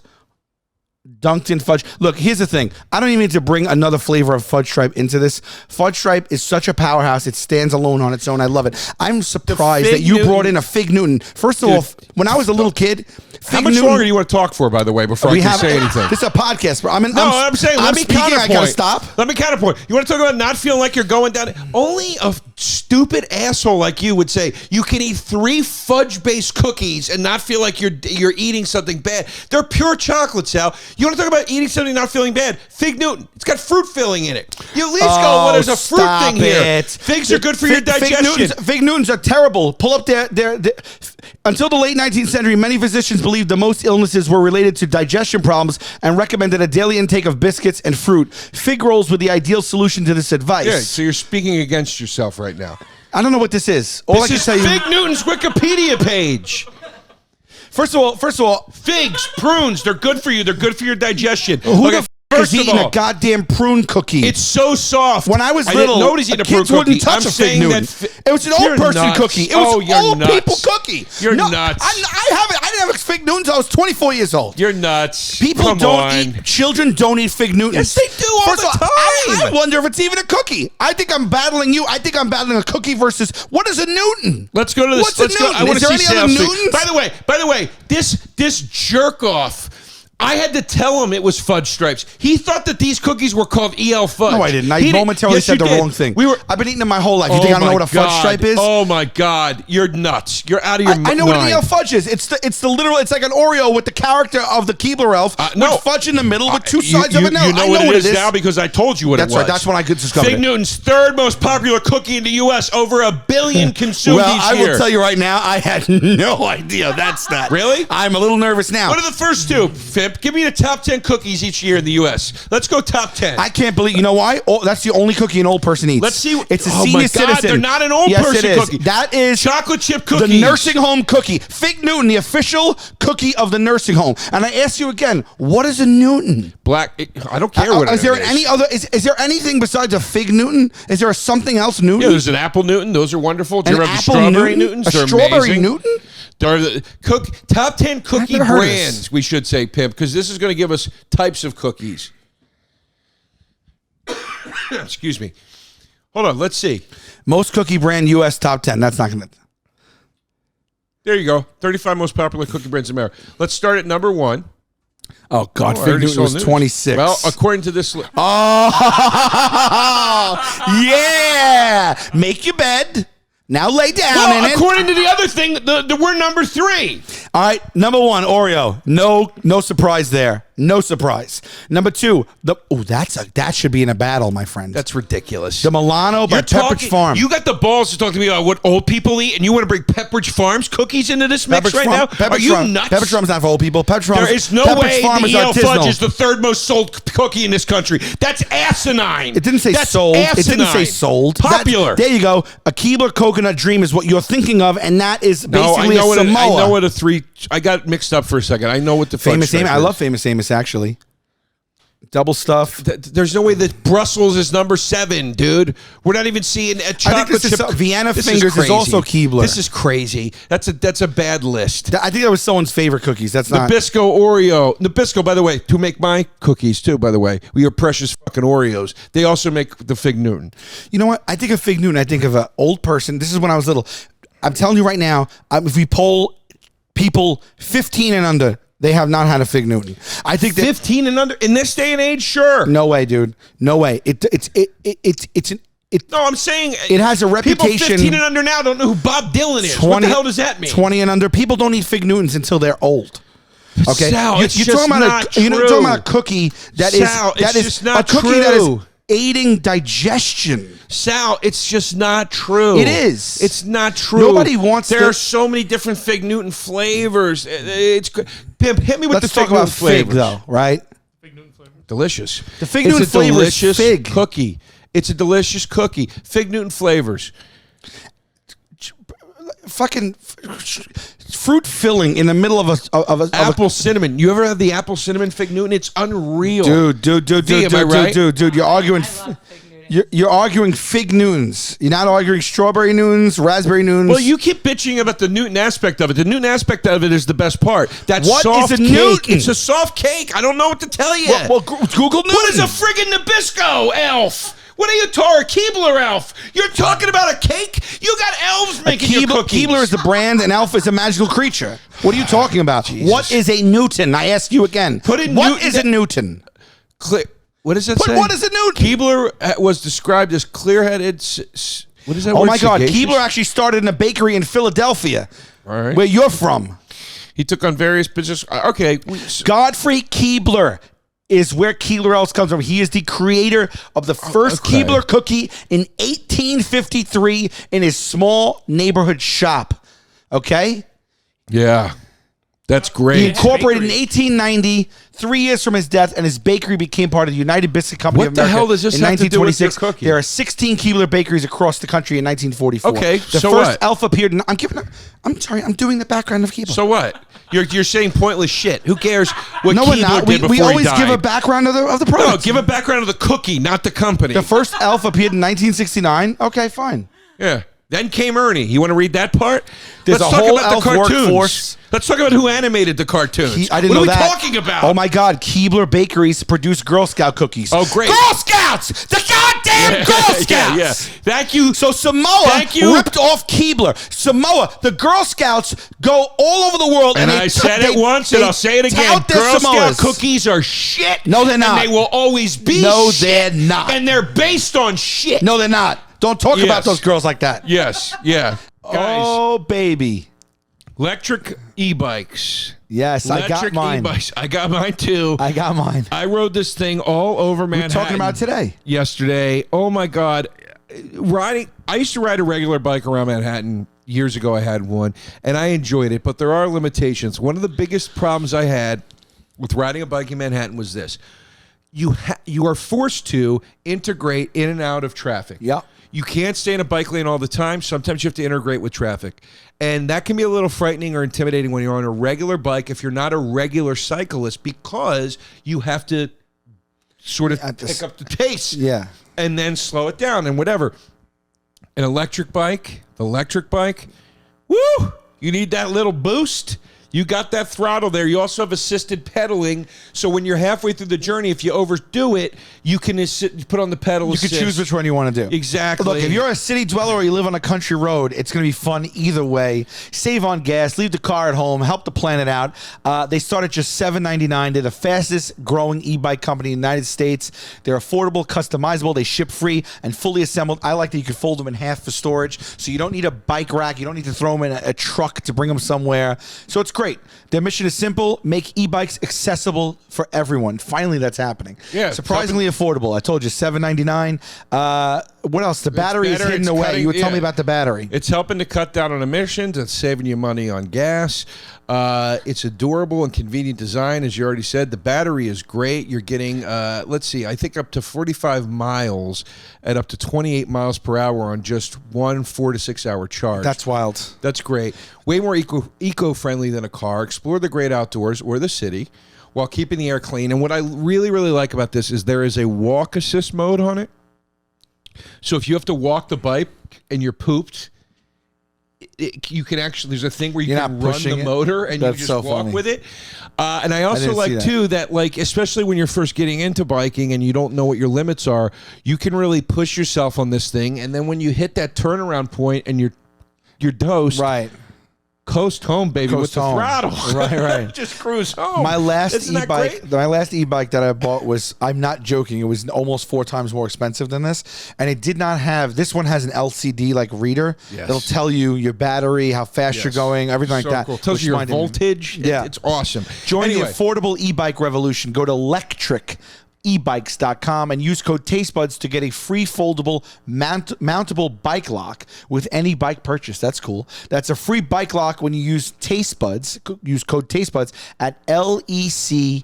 Dunked in fudge. Look, here's the thing. I don't even need to bring another flavor of fudge stripe into this. Fudge stripe is such a powerhouse. It stands alone on its own. I love it. I'm surprised
Fig
that you
Newton-
brought in a Fig Newton. First of all, when I was a little kid,
How
Fig
much
Newton,
longer do you want to talk for, by the way, before I can say anything?
This is a podcast, bro.
I'm saying, let me
speaking.
counterpoint.
I gotta stop.
Let me counterpoint. You want to talk about not feeling like you're going down? Only a stupid asshole like you would say you can eat 3 fudge-based cookies and not feel like you're eating something bad. They're pure chocolate, Sal. You want to talk about eating something not feeling bad? Fig Newton. It's got fruit filling in it. You at least go, well, there's a fruit
stop
thing here.
it.
Figs are good for your digestion.
Fig Newtons are terrible. Pull up their until the late 19th century, many physicians believed the most illnesses were related to digestion problems and recommended a daily intake of biscuits and fruit. Fig rolls were the ideal solution to this advice.
Yeah, so you're speaking against yourself right now.
I don't know what this is. All I can
This
tell
is
you.
Fig Newton's Wikipedia page.
First of all,
Figs, prunes, they're good for you. They're good for your digestion.
who
Okay,
the is eating a goddamn prune cookie?
it's so soft.
When I was little,
nobody's eating a prune
kids wouldn't
cookie.
touch
I'm
a Fig
saying
Newton.
that
It was an
You're
old person
nuts.
cookie. It was
you're
old
nuts.
people cookie.
You're
No,
nuts.
I didn't have a Fig Newtons. I was 24 years old.
You're nuts.
People
Come
don't
on.
eat. Children don't eat Fig Newtons.
Yes, they do all
First
the
of all,
time.
I wonder if it's even a cookie. I think I'm battling you. I think I'm battling a cookie versus what is a Newton?
Let's go to this.
What's a
Let's go.
Newton?
I want
Is
to
there
see
any other
Sal's
Newtons?
By the way, this jerk off. I had to tell him it was fudge stripes. He thought that these cookies were called EL fudge.
No, I didn't. I
He
momentarily
yes,
said
you
the
did.
wrong thing.
We were.
I've been eating them my whole life. You think I don't know what a fudge stripe is?
Oh my God, you're nuts. You're out of your mind.
I know what an EL fudge is. It's the literal. It's like an Oreo with the character of the Keebler elf
no.
with fudge in the middle with two
You-
sides of
you-
an L.
You know
I
what
know
it is now because I told you what
That's
it was.
right. That's when I discovered
Fig
it.
Newton's third most popular cookie in the U.S. Over 1 billion consumed
Well,
each
I
year.
will tell you right now, I had no idea. That's that.
Really?
I'm a little nervous now.
What are the first two, Fimp? Give me the top 10 cookies each year in the U.S. Let's go top 10.
I can't believe. You know why? Oh, that's the only cookie an old person eats.
Let's see.
It's a
Oh
senior
my God,
citizen.
they're not an old
yes,
person
it is.
cookie.
That is
chocolate chip cookies.
the nursing home cookie. Fig Newton, the official cookie of the nursing home. And I ask you again, what is a Newton?
Black. I don't care what it
is there
is.
any other? Is there anything besides a Fig Newton? Is there something else Newton?
Yeah, there's an apple Newton. Those are wonderful. Do you
An
remember the
apple
strawberry
Newton?
Newtons?
A
They're
strawberry
amazing.
Newton?
They're the top 10 cookie
never heard of
brands,
this.
we should say, Pimp, because this is going to give us types of cookies. Excuse me. Hold on. Let's see.
Most cookie brand U.S. top 10. That's not going to.
There you go. 35 most popular cookie brands in America. Let's start at number 1.
Oh, God.
I
Fig
already
Newton
saw
was
news.
26.
Well, according to this list.
Oh, yeah. Make your bed. Now lay down in it.
According to the other thing, we're number 3.
All right, number 1, Oreo. No surprise there. No surprise. Number 2, that should be in a battle, my friend.
That's ridiculous.
The Milano by Pepperidge Farm.
You got the balls to talk to me about what old people eat, and you want to bring Pepperidge Farm's cookies into this mix
Pepperidge
right
Farm,
now?
Pepperidge
Are you
Farm,
nuts?
Pepperidge Farm's not for old people. Pepperidge Farm.
There is no
Pepperidge
way
Farm
the
is
EL Fudge
artisanal.
is the third most sold cookie in this country. That's asinine.
It didn't say
That's
sold. It didn't say
asinine.
sold.
Popular.
There you go. A Keebler coconut dream is what you're thinking of, and that is basically
I know
a Samoa.
I know what a 3. I got mixed up for a second. I know what the
Famous
fudge
Amos.
stripe
I
is.
love Famous Amos, actually. Double stuff.
There's no way that Brussels is number 7, dude. We're not even seeing a chocolate
this is
chip.
Vienna
This
Fingers is
crazy.
also Keebler.
This is crazy. That's a bad list.
I think that was someone's favorite cookies. That's not.
Nabisco Oreo. Nabisco, by the way, to make my cookies too, by the way. Your precious fucking Oreos. They also make the Fig Newton.
You know what? I think of Fig Newton. I think of an old person. This is when I was little. I'm telling you right now, if we poll People 15 and under, they have not had a Fig Newton. I think that
15 and under in this day and age, sure.
no way, dude. No way.
No, I'm saying
It has a reputation.
People 15 and under now don't know who Bob Dylan is. What the hell does that mean?
20 and under. People don't eat Fig Newtons until they're old. Okay,
Sal, it's
you're
just
talking about
not
you're
true.
talking about a cookie that
Sal,
is
it's just not
a cookie that is
true.
aiding digestion.
Sal, it's just not true.
It is.
It's not true.
Nobody wants
There
to-
are so many different Fig Newton flavors. It's Pimp, hit me with
Let's
the
talk
Fig Newton
about fig,
flavors.
though, right?
Delicious.
The Fig
It's
Newton
a
flavor is
delicious
fig.
cookie. It's a delicious cookie. Fig Newton flavors.
Fucking fruit filling in the middle of a
Apple cinnamon. You ever had the apple cinnamon Fig Newton? It's unreal.
dude,
am I right?
dude. You're arguing. You're arguing Fig Newtons. You're not arguing strawberry Newtons, raspberry Newtons.
Well, you keep bitching about the Newton aspect of it. The Newton aspect of it is the best part. That
What
soft
is a
cake.
Newton?
It's a soft cake. I don't know what to tell you.
well, Google Newton.
What is a friggin' Nabisco elf? What are you talking? Keebler elf? You're talking about a cake? You got elves making your cookies.
Keebler is the brand, and Elf is a magical creature. What are you talking about? What is a Newton? I ask you again.
Put in
What
Newton-
is a Newton?
What does that
But
say?
what is a Newton?
Keebler was described as clear-headed. What is that
Oh
word?
my God!
Sagacious?
Keebler actually started in a bakery in Philadelphia,
All right.
where you're from.
He took on various positions. Okay.
Godfrey Keebler is where Keebler Elves comes from. He is the creator of the first
okay.
Keebler cookie in 1853 in his small neighborhood shop. Okay?
Yeah. That's great.
He incorporated in 1890, 3 years from his death, and his bakery became part of the United Biscuit Company
What
of
the
America
hell does this
in
have to do with your
1926.
cookie?
There are 16 Keebler bakeries across the country in 1944.
Okay,
the
so
first
what?
Elf appeared in. I'm sorry. I'm doing the background of Keebler.
So what? You're saying pointless shit. Who cares what
no,
Keebler
we're not.
did before
We always
he died?
give a background of the
No,
product.
give a background of the cookie, not the company.
The first Elf appeared in 1969. Okay, fine.
Yeah. Then came Ernie. You want to read that part?
There's
Let's
a
talk
whole
about
elf
the cartoons.
workforce.
Let's talk about who animated the cartoons.
I didn't
what
know
are we
that.
talking about?
Oh my God! Keebler Bakeries produce Girl Scout cookies.
Oh, great.
Girl Scouts! The goddamn Girl Scouts!
Yeah. Thank you.
So Samoa
Thank you.
ripped off Keebler. Samoa, the Girl Scouts go all over the world,
And
they
I said it once, and I'll say it again.
tout their
Girl
Samoas.
Scout cookies are shit.
No, they're not.
And they will always be
No,
shit.
they're not.
And they're based on shit.
No, they're not. Don't talk
Yes.
about those girls like that.
Yes. Yeah. Guys,
Oh baby,
electric e-bikes.
yes, I got
Electric
mine.
e-bikes. I got mine too.
I got mine.
I rode this thing all over
We're
Manhattan.
talking about today.
Yesterday. Oh my God. Riding. I used to ride a regular bike around Manhattan. Years ago, I had one, and I enjoyed it, but there are limitations. One of the biggest problems I had with riding a bike in Manhattan was this. You are forced to integrate in and out of traffic.
Yep.
You can't stay in a bike lane all the time. Sometimes you have to integrate with traffic. And that can be a little frightening or intimidating when you're on a regular bike if you're not a regular cyclist, because you have to sort of pick up the pace
Yeah.
and then slow it down and whatever. The electric bike, woo! You need that little boost. You got that throttle there. You also have assisted pedaling. So when you're halfway through the journey, if you overdo it, you can put on the pedal
You can
assist.
choose which one you want to do.
Exactly.
Look, if you're a city dweller or you live on a country road, it's going to be fun either way. Save on gas, leave the car at home, help the planet out. They start at just $7.99. They're the fastest growing e-bike company in the United States. They're affordable, customizable. They ship free and fully assembled. I like that you can fold them in half for storage, so you don't need a bike rack. You don't need to throw them in a truck to bring them somewhere. So it's great. Their mission is simple: make e-bikes accessible for everyone. Finally, that's happening.
Yeah,
surprisingly affordable. I told you, $7.99. What else? The battery is hidden away. You were telling me about the battery.
It's helping to cut down on emissions. It's saving you money on gas. It's a durable and convenient design, as you already said. The battery is great. You're getting, let's see, I think up to 45 miles at up to 28 miles per hour on just one 4 to 6 hour charge.
That's wild.
That's great. Way more eco-friendly than a car. Explore the great outdoors or the city while keeping the air clean. And what I really, really like about this is there is a walk assist mode on it. So if you have to walk the bike and you're pooped, you can actually, there's a thing where you
You're
can
not
run
pushing
the
it?
motor and
That's
you just
so
walk
funny.
with it. And I also
didn't see
like
that.
too that, like, especially when you're first getting into biking and you don't know what your limits are, you can really push yourself on this thing. And then when you hit that turnaround point and you're dosed,
Right.
coast home, baby, with
Coast
the
home.
throttle.
Right.
Just cruise home.
My last
Isn't that
e-bike,
great?
my last e-bike that I bought was, I'm not joking, it was almost 4 times more expensive than this, and it did not have. This one has an LCD like reader.
Yes.
That'll tell you your battery, how fast you're going, everything like
So
that.
cool. Tells
which
you your
mine didn't.
voltage.
Yeah.
It's awesome.
Join
Anyway.
the affordable e-bike revolution. Go to electricebikes.com and use code TasteBuds to get a free foldable mountable bike lock with any bike purchase. That's cool. That's a free bike lock when you use TasteBuds. Use code TasteBuds at LECTRICEBIKES.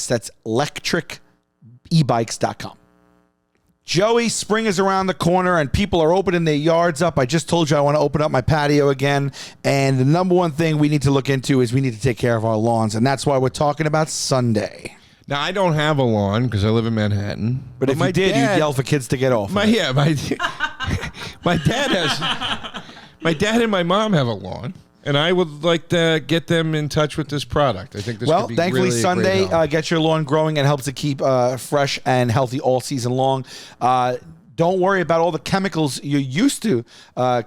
That's electricebikes.com. Joey, spring is around the corner and people are opening their yards up. I just told you I want to open up my patio again. And the number one thing we need to look into is we need to take care of our lawns. And that's why we're talking about Sunday.
Now, I don't have a lawn because I live in Manhattan.
But if
my
you did,
dad,
you'd yell for kids to get off.
my dad has. My dad and my mom have a lawn, and I would like to get them in touch with this product. I think this
Well,
could be
thankfully,
really a
Sunday
great help.
gets your lawn growing and helps it keep fresh and healthy all season long. Don't worry about all the chemicals you're used to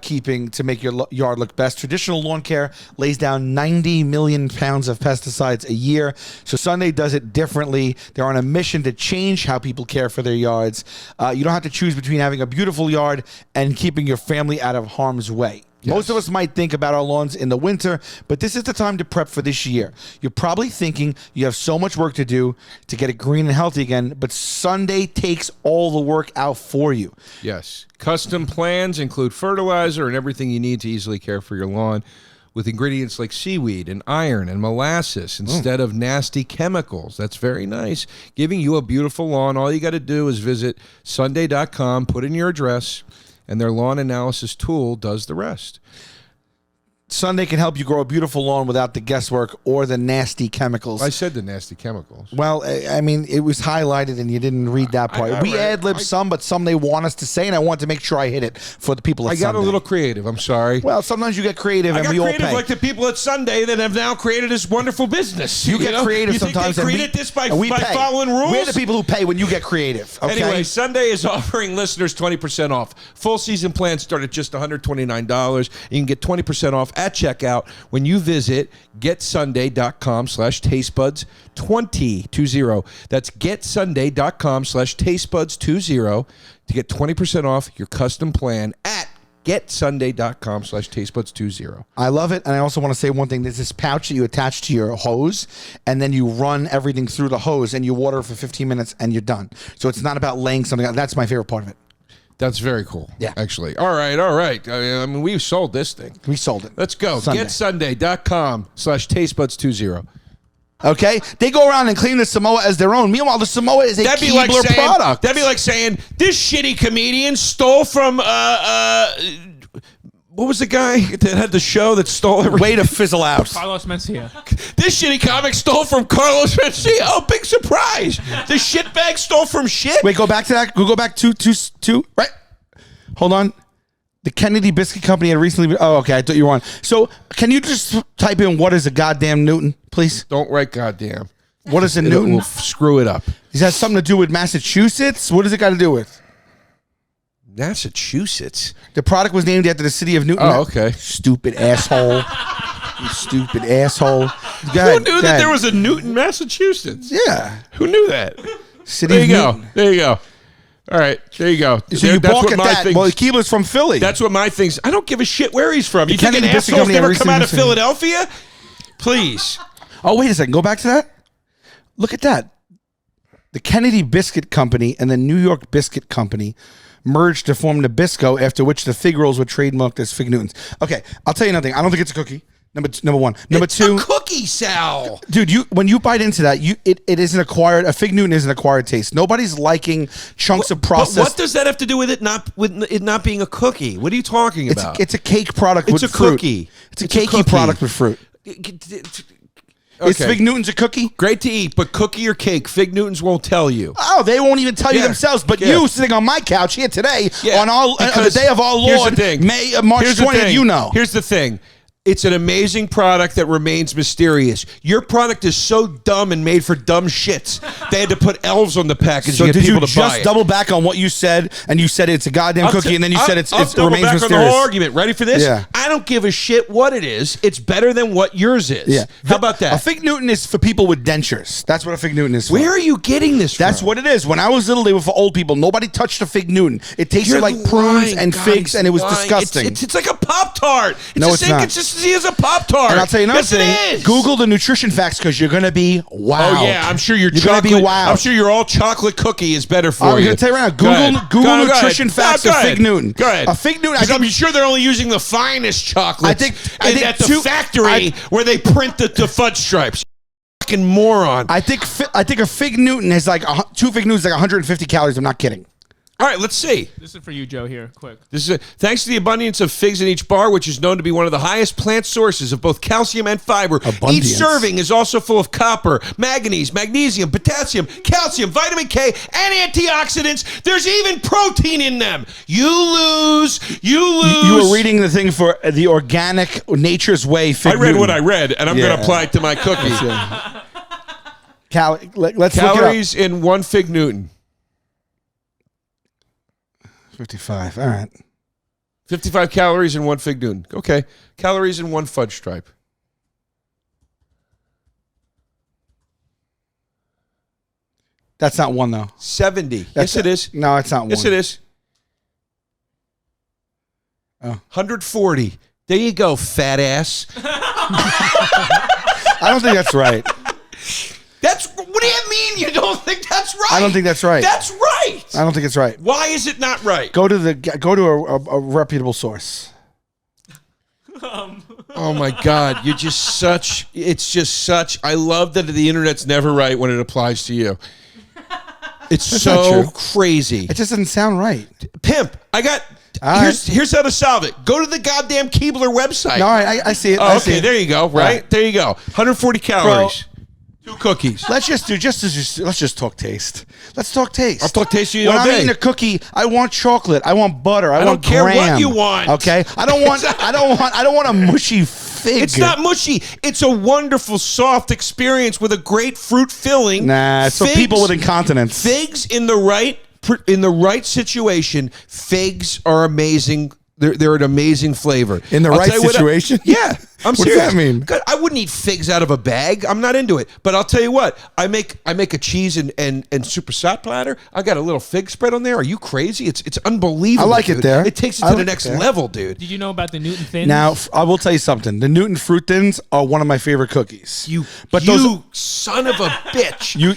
keeping to make your yard look best. Traditional lawn care lays down 90 million pounds of pesticides a year. So Sunday does it differently. They're on a mission to change how people care for their yards. You don't have to choose between having a beautiful yard and keeping your family out of harm's way. Most of us might think about our lawns in the winter, but this is the time to prep for this year. You're probably thinking you have so much work to do to get it green and healthy again, but Sunday takes all the work out for you.
Yes. Custom plans include fertilizer and everything you need to easily care for your lawn with ingredients like seaweed and iron and molasses instead of nasty chemicals. That's very nice. Giving you a beautiful lawn. All you got to do is visit Sunday.com, put in your address, and their lawn analysis tool does the rest.
Sunday can help you grow a beautiful lawn without the guesswork or the nasty chemicals.
I said the nasty chemicals.
Well, I mean, it was highlighted and you didn't read that part. We ad-lib some, but some they want us to say, and I want to make sure I hit it for the people at
I got
Sunday.
a little creative. I'm sorry.
Well, sometimes you get creative
I
and
got
we all
creative
pay.
like the people at Sunday that have now created this wonderful business.
You get creative
you
sometimes.
Think they
and
created this by
and we pay.
following rules?
We're the people who pay when you get creative. Okay?
Anyway, Sunday is offering listeners 20% off. Full season plans start at just $129. You can get 20% off at checkout when you visit getsunday.com/tastebuds20. That's getsunday.com/tastebuds20 to get 20% off your custom plan at getsunday.com/tastebuds20.
I love it. And I also want to say one thing. There's this pouch that you attach to your hose, and then you run everything through the hose, and you water for 15 minutes, and you're done. So it's not about laying something out. That's my favorite part of it.
That's very cool.
Yeah.
Actually. All right. I mean, we've sold this thing.
We sold it.
Let's go.
Sunday.
getsunday.com/tastebuds20.
Okay? They go around and claim the Samoa as their own. Meanwhile, the Samoa is a Keebler product.
That'd be like saying this shitty comedian stole from what was the guy that had the show that stole everything?
Way to fizzle out.
Carlos Mencia.
This shitty comic stole from Carlos Mencia. Oh, big surprise. The shitbag stole from shit.
Wait, go back to that. Go back to right. Hold on. The Kennedy Biscuit Company had recently been, oh, okay, I thought you were on. So can you just type in what is a goddamn Newton, please?
Don't write goddamn.
What is a
It'll
Newton?
will screw it up.
Does that have something to do with Massachusetts? What does it got to do with?
Massachusetts.
The product was named after the city of Newton.
Oh, okay.
Stupid asshole. You stupid asshole.
Who knew that there was a Newton, Massachusetts?
Yeah.
Who knew that?
City
There
of
you go.
Newton.
There you go. All right. There you go.
So you
That's
balk
what
at
my
that.
thing-
Well, Keebler's from Philly.
That's what my thing's. I don't give a shit where he's from. You think an
Kennedy Biscuit
asshole's
Company
never
had
come out of
recently-
Philadelphia? Please.
Oh, wait a second. Go back to that. Look at that. The Kennedy Biscuit Company and the New York Biscuit Company merged to form Nabisco, after which the Fig Rolls were trademarked as Fig Newtons. Okay, I'll tell you another thing. I don't think it's a cookie. Number one. Number two.
a cookie, Sal.
Dude, when you bite into that, it is an acquired. A Fig Newton is an acquired taste. Nobody's liking chunks of processed.
But what does that have to do with it not being a cookie? What are you talking about?
It's a cake product
It's
with
a
fruit.
cookie.
It's a
It's a
cakey
cookie.
product with fruit. Is
Okay.
Fig Newton's a cookie?
Great to eat, but cookie or cake, Fig Newtons won't tell you.
Oh, they won't even tell you
Yeah.
themselves. But
Yeah.
you sitting on my couch here today
Yeah,
on the
because
day of our
here's
Lord,
the thing.
March
Here's the
20th,
thing.
you know.
Here's the thing. It's an amazing product that remains mysterious. Your product is so dumb and made for dumb shits. They had to put elves on the package
So
to get
did
people
you
to buy
just
it.
double back on what you said, and you said it's a goddamn cookie, and then you said it
double
remains
back
mysterious.
on the whole argument. Ready for this?
Yeah.
I don't give a shit what it is. It's better than what yours is.
Yeah.
How about that?
A Fig Newton is for people with dentures. That's what a Fig Newton is for.
Where are you getting this
That's
from?
what it is. When I was little, they were for old people. Nobody touched a Fig Newton. It tasted
You're
like prunes
lying.
and
God,
figs,
he's
and it was
lying.
disgusting.
It's like a Pop-Tart. It's
No,
the
it's
same
not.
consistency as a Pop-Tart.
And I'll tell you another
yes,
thing.
It is.
Google the nutrition facts because you're going to be wowed.
Oh yeah, I'm sure your
you're
chocolate.
Gonna be wowed.
I'm sure your all chocolate cookie is better for
I'm
you.
going to tell you right now.
Go ahead.
Google
Go
nutrition
ahead.
facts
Go
of
ahead.
Fig Newton.
Go ahead.
A Fig Newton.
I'm sure they're only using the finest chocolates.
I think
at the factory where they print the fudge stripes. Fucking moron.
I think a Fig Newton is like 2 Fig Newtons like 150 calories. I'm not kidding.
All right, let's see.
This is for you, Joe. Here, quick.
This is thanks to the abundance of figs in each bar, which is known to be one of the highest plant sources of both calcium and fiber.
Abundance.
Each serving is also full of copper, manganese, magnesium, potassium, calcium, vitamin K, and antioxidants. There's even protein in them. You lose. You
were reading the thing for the organic Nature's Way Fig
I read
Newton.
what I read, and I'm going to apply it to my cookies.
Let's
Calories in 1 Fig Newton.
55. All right.
55 calories in 1 Fig Newton. Okay. Calories in 1 Fudge Stripe.
That's not one though.
70. Yes, it is.
No, it's not one.
Yes, it is.
Oh.
140. There you go, fat ass.
I don't think that's right.
What do you mean you don't think that's right?
I don't think that's right.
That's right.
I don't think it's right.
Why is it not right?
Go to a reputable source.
Oh my God, you're just such. It's just such. I love that the internet's never right when it applies to you. It's
That's not
so
true.
crazy.
It just doesn't sound right.
Pimp, I got.
All
Here's how to solve it. Go to the goddamn Keebler website.
No, I see it.
Oh,
I see
okay,
it.
there you go. Right there you go. 140 calories. 2 cookies.
Let's just talk taste. Let's talk taste.
I'll talk taste to you
When
all
I'm
day.
eating a cookie, I want chocolate. I want butter. I want
don't care
graham.
what you want.
Okay, I don't want a mushy fig.
It's not mushy. It's a wonderful, soft experience with a great fruit filling.
Nah, it's for people with incontinence.
Figs in the right situation. Figs are amazing. They're an amazing flavor.
In the
I'll
right
tell you what
situation?
Yeah, I'm
What
serious.
does that mean?
God, I wouldn't eat figs out of a bag. I'm not into it. But I'll tell you what. I make a cheese and super salt platter. I got a little fig spread on there. Are you crazy? It's unbelievable.
I like it
dude.
there.
It takes it
I
to the
like it
next
there.
level, dude.
Did you know about the Newton Thins?
Now, I will tell you something. The Newton Fruit Thins are one of my favorite cookies.
You
those-
son of a bitch.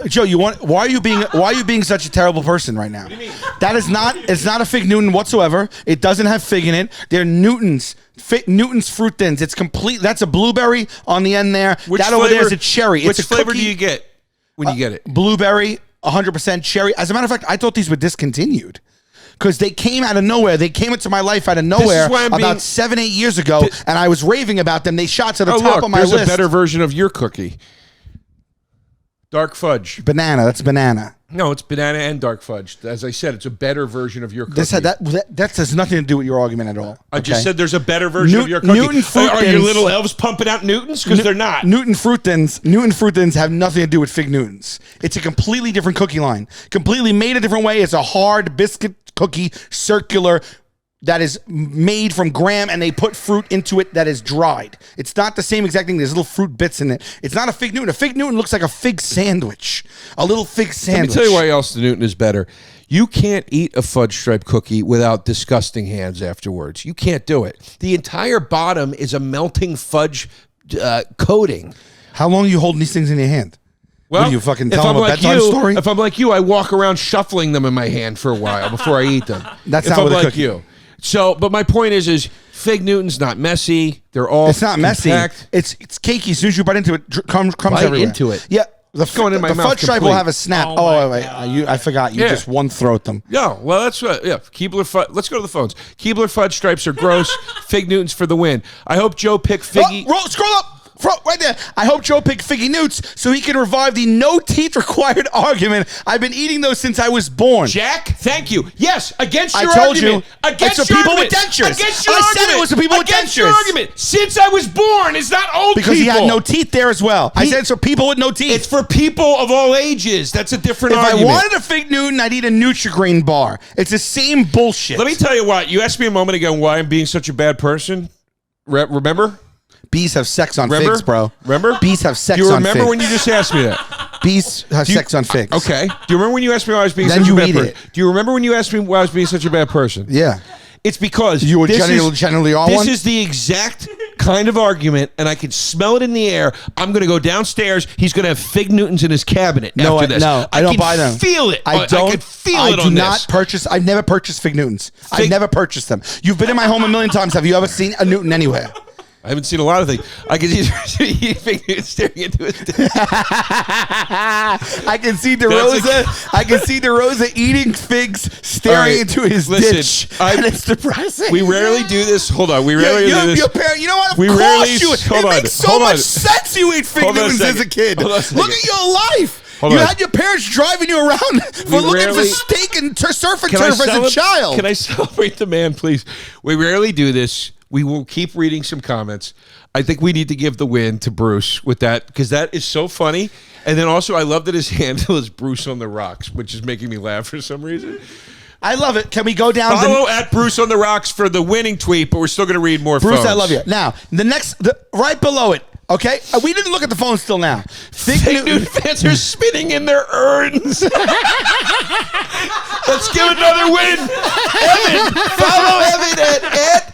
Joe, why are you being such a terrible person right now? What do you mean? It's not a Fig Newton whatsoever. It doesn't have fig in it. They're Newton's Fruit Thins. It's complete. That's a blueberry on the end there. That over there is a cherry.
Which
It's a
flavor
cookie.
do you get when you get it?
Blueberry, 100% cherry. As a matter of fact, I thought these were discontinued. Because they came out of nowhere. They came into my life out of nowhere
why I'm
about
being-
7-8 years ago, and I was raving about them. They shot to the top
Look,
of my
there's
list.
a better version of your cookie. Dark fudge.
Banana. That's banana.
No, it's banana and dark fudge. As I said, it's a better version of your cookie.
That has nothing to do with your argument at all.
I just
okay?
said there's a better version of your cookie.
Newton Fruit
Are your
Thins-
little elves pumping out Newtons? Because they're not.
Newton Fruit Thins have nothing to do with Fig Newtons. It's a completely different cookie line. Completely made a different way. It's a hard biscuit cookie, circular, that is made from graham, and they put fruit into it that is dried. It's not the same exact thing. There's little fruit bits in it. It's not a Fig Newton. A Fig Newton looks like a fig sandwich. A little fig sandwich.
Let me tell you why else the Newton is better. You can't eat a fudge stripe cookie without disgusting hands afterwards. You can't do it. The entire bottom is a melting fudge coating.
How long are you holding these things in your hand?
Well,
What, do you fucking
if
tell them
I'm
a
like
bedtime
you,
story?
If I'm like you, I walk around shuffling them in my hand for a while before I eat them.
That's
if
not
I'm
with a
like
cookie.
you. So, but my point is Fig Newton's not messy. They're all
It's not messy.
compact.
It's cakey. As soon as you bite into it, crumbs
Bite
everywhere.
into it.
Yeah.
going in my
the
mouth
fudge stripe
complete.
will have a snap.
Oh
Oh,
my
wait,
God.
I forgot. You
Yeah.
just one throat them.
No, well, that's what. Yeah, Keebler fudge. Let's go to the phones. Keebler fudge stripes are gross. Fig Newtons for the win. I hope Joe picked Figgy.
Oh, scroll up. right there. I hope Joe picked Figgy Newts so he can revive the no teeth required argument. I've been eating those since I was born.
Jack, thank you. Yes, against your
I told
argument.
you.
Against
it's for
your
people
argument.
with dentures.
Against your
I
argument.
said it was for people with
against your
dentures.
argument. Since I was born, it's not old
Because
people.
he had no teeth there as well. I said it's for people with no teeth.
It's for people of all ages. That's a different
If
argument.
I wanted a Fig Newton, I'd eat a Nutri-Grain bar. It's the same bullshit.
Let me tell you what. You asked me a moment ago why I'm being such a bad person. Remember?
Bees have sex on
Remember?
figs, bro.
Remember?
Bees have sex
Do you
on
remember
figs.
when you just asked me that?
Bees have sex on figs.
Okay. Do you remember when you asked me why I was being
Then
such a
you
bad
eat
person?
it.
Do you remember when you asked me why I was being such a bad person?
Yeah.
It's because
You were
this
generally on
this
one?
is the exact kind of argument, and I can smell it in the air. I'm going to go downstairs. He's going to have Fig Newtons in his cabinet
No,
after this.
I don't buy them.
Feel it.
I don't.
can feel
I
it
do
on
not
this.
purchase. I've never purchased Fig Newtons. I've never purchased them. You've been in my home a million times. Have you ever seen a Newton anywhere?
I haven't seen a lot of things. I can see eating Fig Newtons staring into his dick.
I can see DeRosa. I can see DeRosa eating figs, staring
All right,
into his
listen,
ditch, and it's depressing.
We rarely do this. Hold on. We rarely do this.
Your parent, you know what? Of
We
course
rarely-
you.
hold
It
on,
makes so
hold
much
on.
sense you ate Fig
Hold on a
Newtons as a
second.
kid.
Hold on a second.
Look at your life.
Hold
You
on.
had your parents driving you around for looking for
rarely-
steak and surf and
Can I
turf as a
celeb-
child.
Can I celebrate the man, please? We rarely do this. We will keep reading some comments. I think we need to give the win to Bruce with that because that is so funny. And then also, I love that his handle is Bruce on the Rocks, which is making me laugh for some reason.
I love it. Can we go down
Follow at Bruce on the Rocks for the winning tweet, but we're still going to read more
Bruce,
phones.
I love you. Now, right below it, okay? We didn't look at the phone still now.
Fig Newton fans are spinning in their urns. Let's give another win. Evan, follow Evan at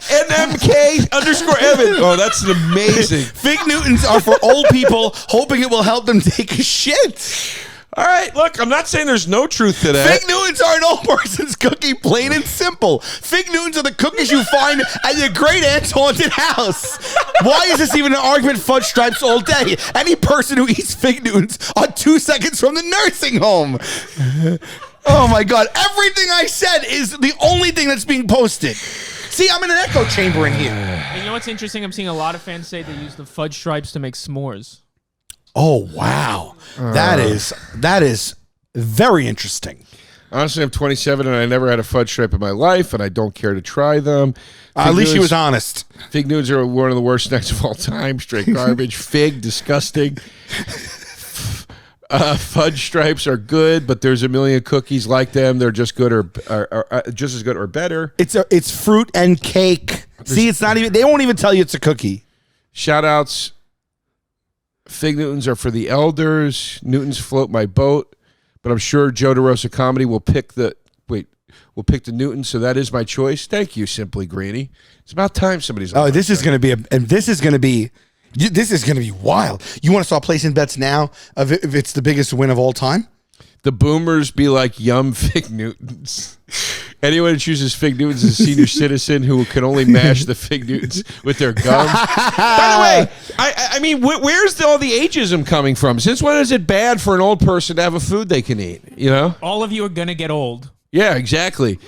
NMK_Evan. Oh, that's amazing.
Fig Newtons are for old people hoping it will help them take a shit.
All right, look, I'm not saying there's no truth to that.
Fig Newtons are an old person's cookie, plain and simple. Fig Newtons are the cookies you find at your great aunt's haunted house. Why is this even an argument? Fudge Stripes all day. Any person who eats Fig Newtons are 2 seconds from the nursing home. Oh my God. Everything I said is the only thing that's being posted. See, I'm in an echo chamber in here.
And you know what's interesting? I'm seeing a lot of fans say they use the fudge stripes to make s'mores.
Oh, wow. That is very interesting.
Honestly, I'm 27 and I never had a fudge stripe in my life, and I don't care to try them.
At least she was honest.
Fig Newtons are one of the worst snacks of all time. Straight garbage. Fig, disgusting. Fudge stripes are good, but there's a million cookies like them. They're just good or just as good or better.
It's fruit and cake. See, it's not even. They won't even tell you it's a cookie.
Shout outs. Fig Newtons are for the elders. Newtons float my boat, but I'm sure Joe DeRosa Comedy will pick the Newton. So that is my choice. Thank you, Simply Greeny. It's about time somebody's.
Oh, this is going to be wild. You want to start placing bets now of if it's the biggest win of all time?
The boomers be like, yum Fig Newtons. Anyone who chooses Fig Newtons is a senior citizen who can only mash the Fig Newtons with their gums. By the way, I mean, where's all the ageism coming from? Since when is it bad for an old person to have a food they can eat? You know?
All of you are gonna get old.
Yeah, exactly.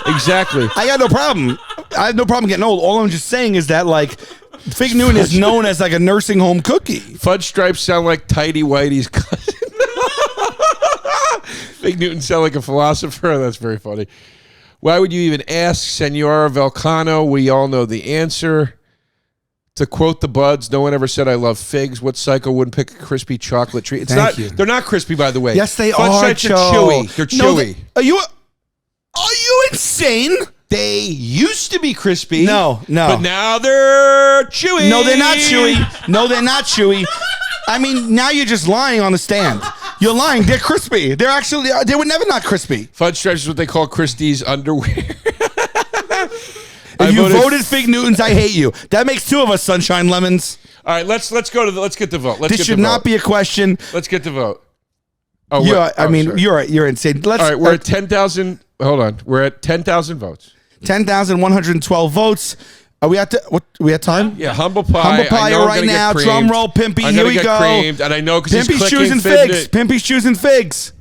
Exactly.
I got no problem. I have no problem getting old. All I'm just saying is that, like, Fig Newton is known as like a nursing home cookie.
Fudge stripes sound like Tidy Whitey's cousin. Fig Newton sound like a philosopher. That's very funny. Why would you even ask, Senor Vulcano? We all know the answer. To quote the buds, no one ever said I love figs. What psycho wouldn't pick a crispy chocolate treat? It's
Thank
not.
you.
They're not crispy, by the way.
Yes, they
Fudge
are,
stripes
Joe.
are chewy. They're chewy.
Are you insane?
They used to be crispy.
No.
But now they're chewy.
No, they're not chewy. No, they're not chewy. I mean, now you're just lying on the stand. You're lying. They're crispy. They were never not crispy.
Fudge stripes is what they call Christie's underwear.
If you voted Fig Newtons, I hate you. That makes two of us, Sunshine Lemons.
All right, let's get the vote.
This should not be a question.
Let's get the vote. Oh,
you're insane.
All right, we're at 10,000. Hold on, we're at 10,000 votes.
10,112 votes. Are we at we at time?
Yeah, humble pie.
Humble pie right now. Drum roll, Pimpy. Here we go.
Creamed, and I know because he's
Pimpy's
clicking
choosing figs. Pimpy's choosing figs.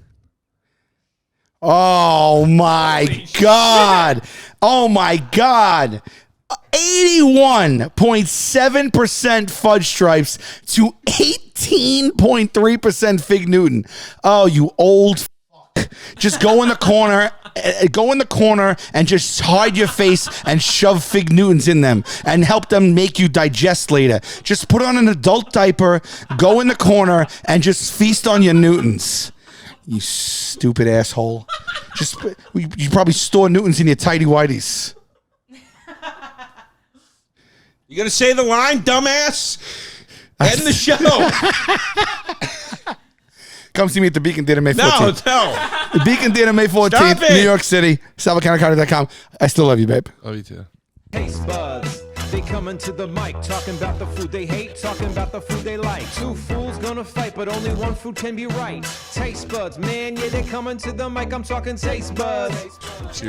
Oh my God. Oh my God. 81.7% Fudge Stripes to 18.3% Fig Newton. Oh, you old fuck. Just go in the corner. Go in the corner and just hide your face and shove Fig Newtons in them and help them make you digest later. Just put on an adult diaper, go in the corner, and just feast on your Newtons. You stupid asshole. Just you probably store Newtons in your tighty whities.
You gonna say the line, dumbass? End the show.
Come see me at the Beacon Theater May 14th.
No.
The Beacon Theater May 14th,
Stop it.
New York City. SalVulcano.com. I still love you, babe.
Love you too.
Taste buds, they coming to the mic, talking about the food they hate, talking about the food they like. Two fools gonna fight, but only one food can be right. Taste buds, man, yeah, they coming to the mic. I'm talking taste buds.
Seriously.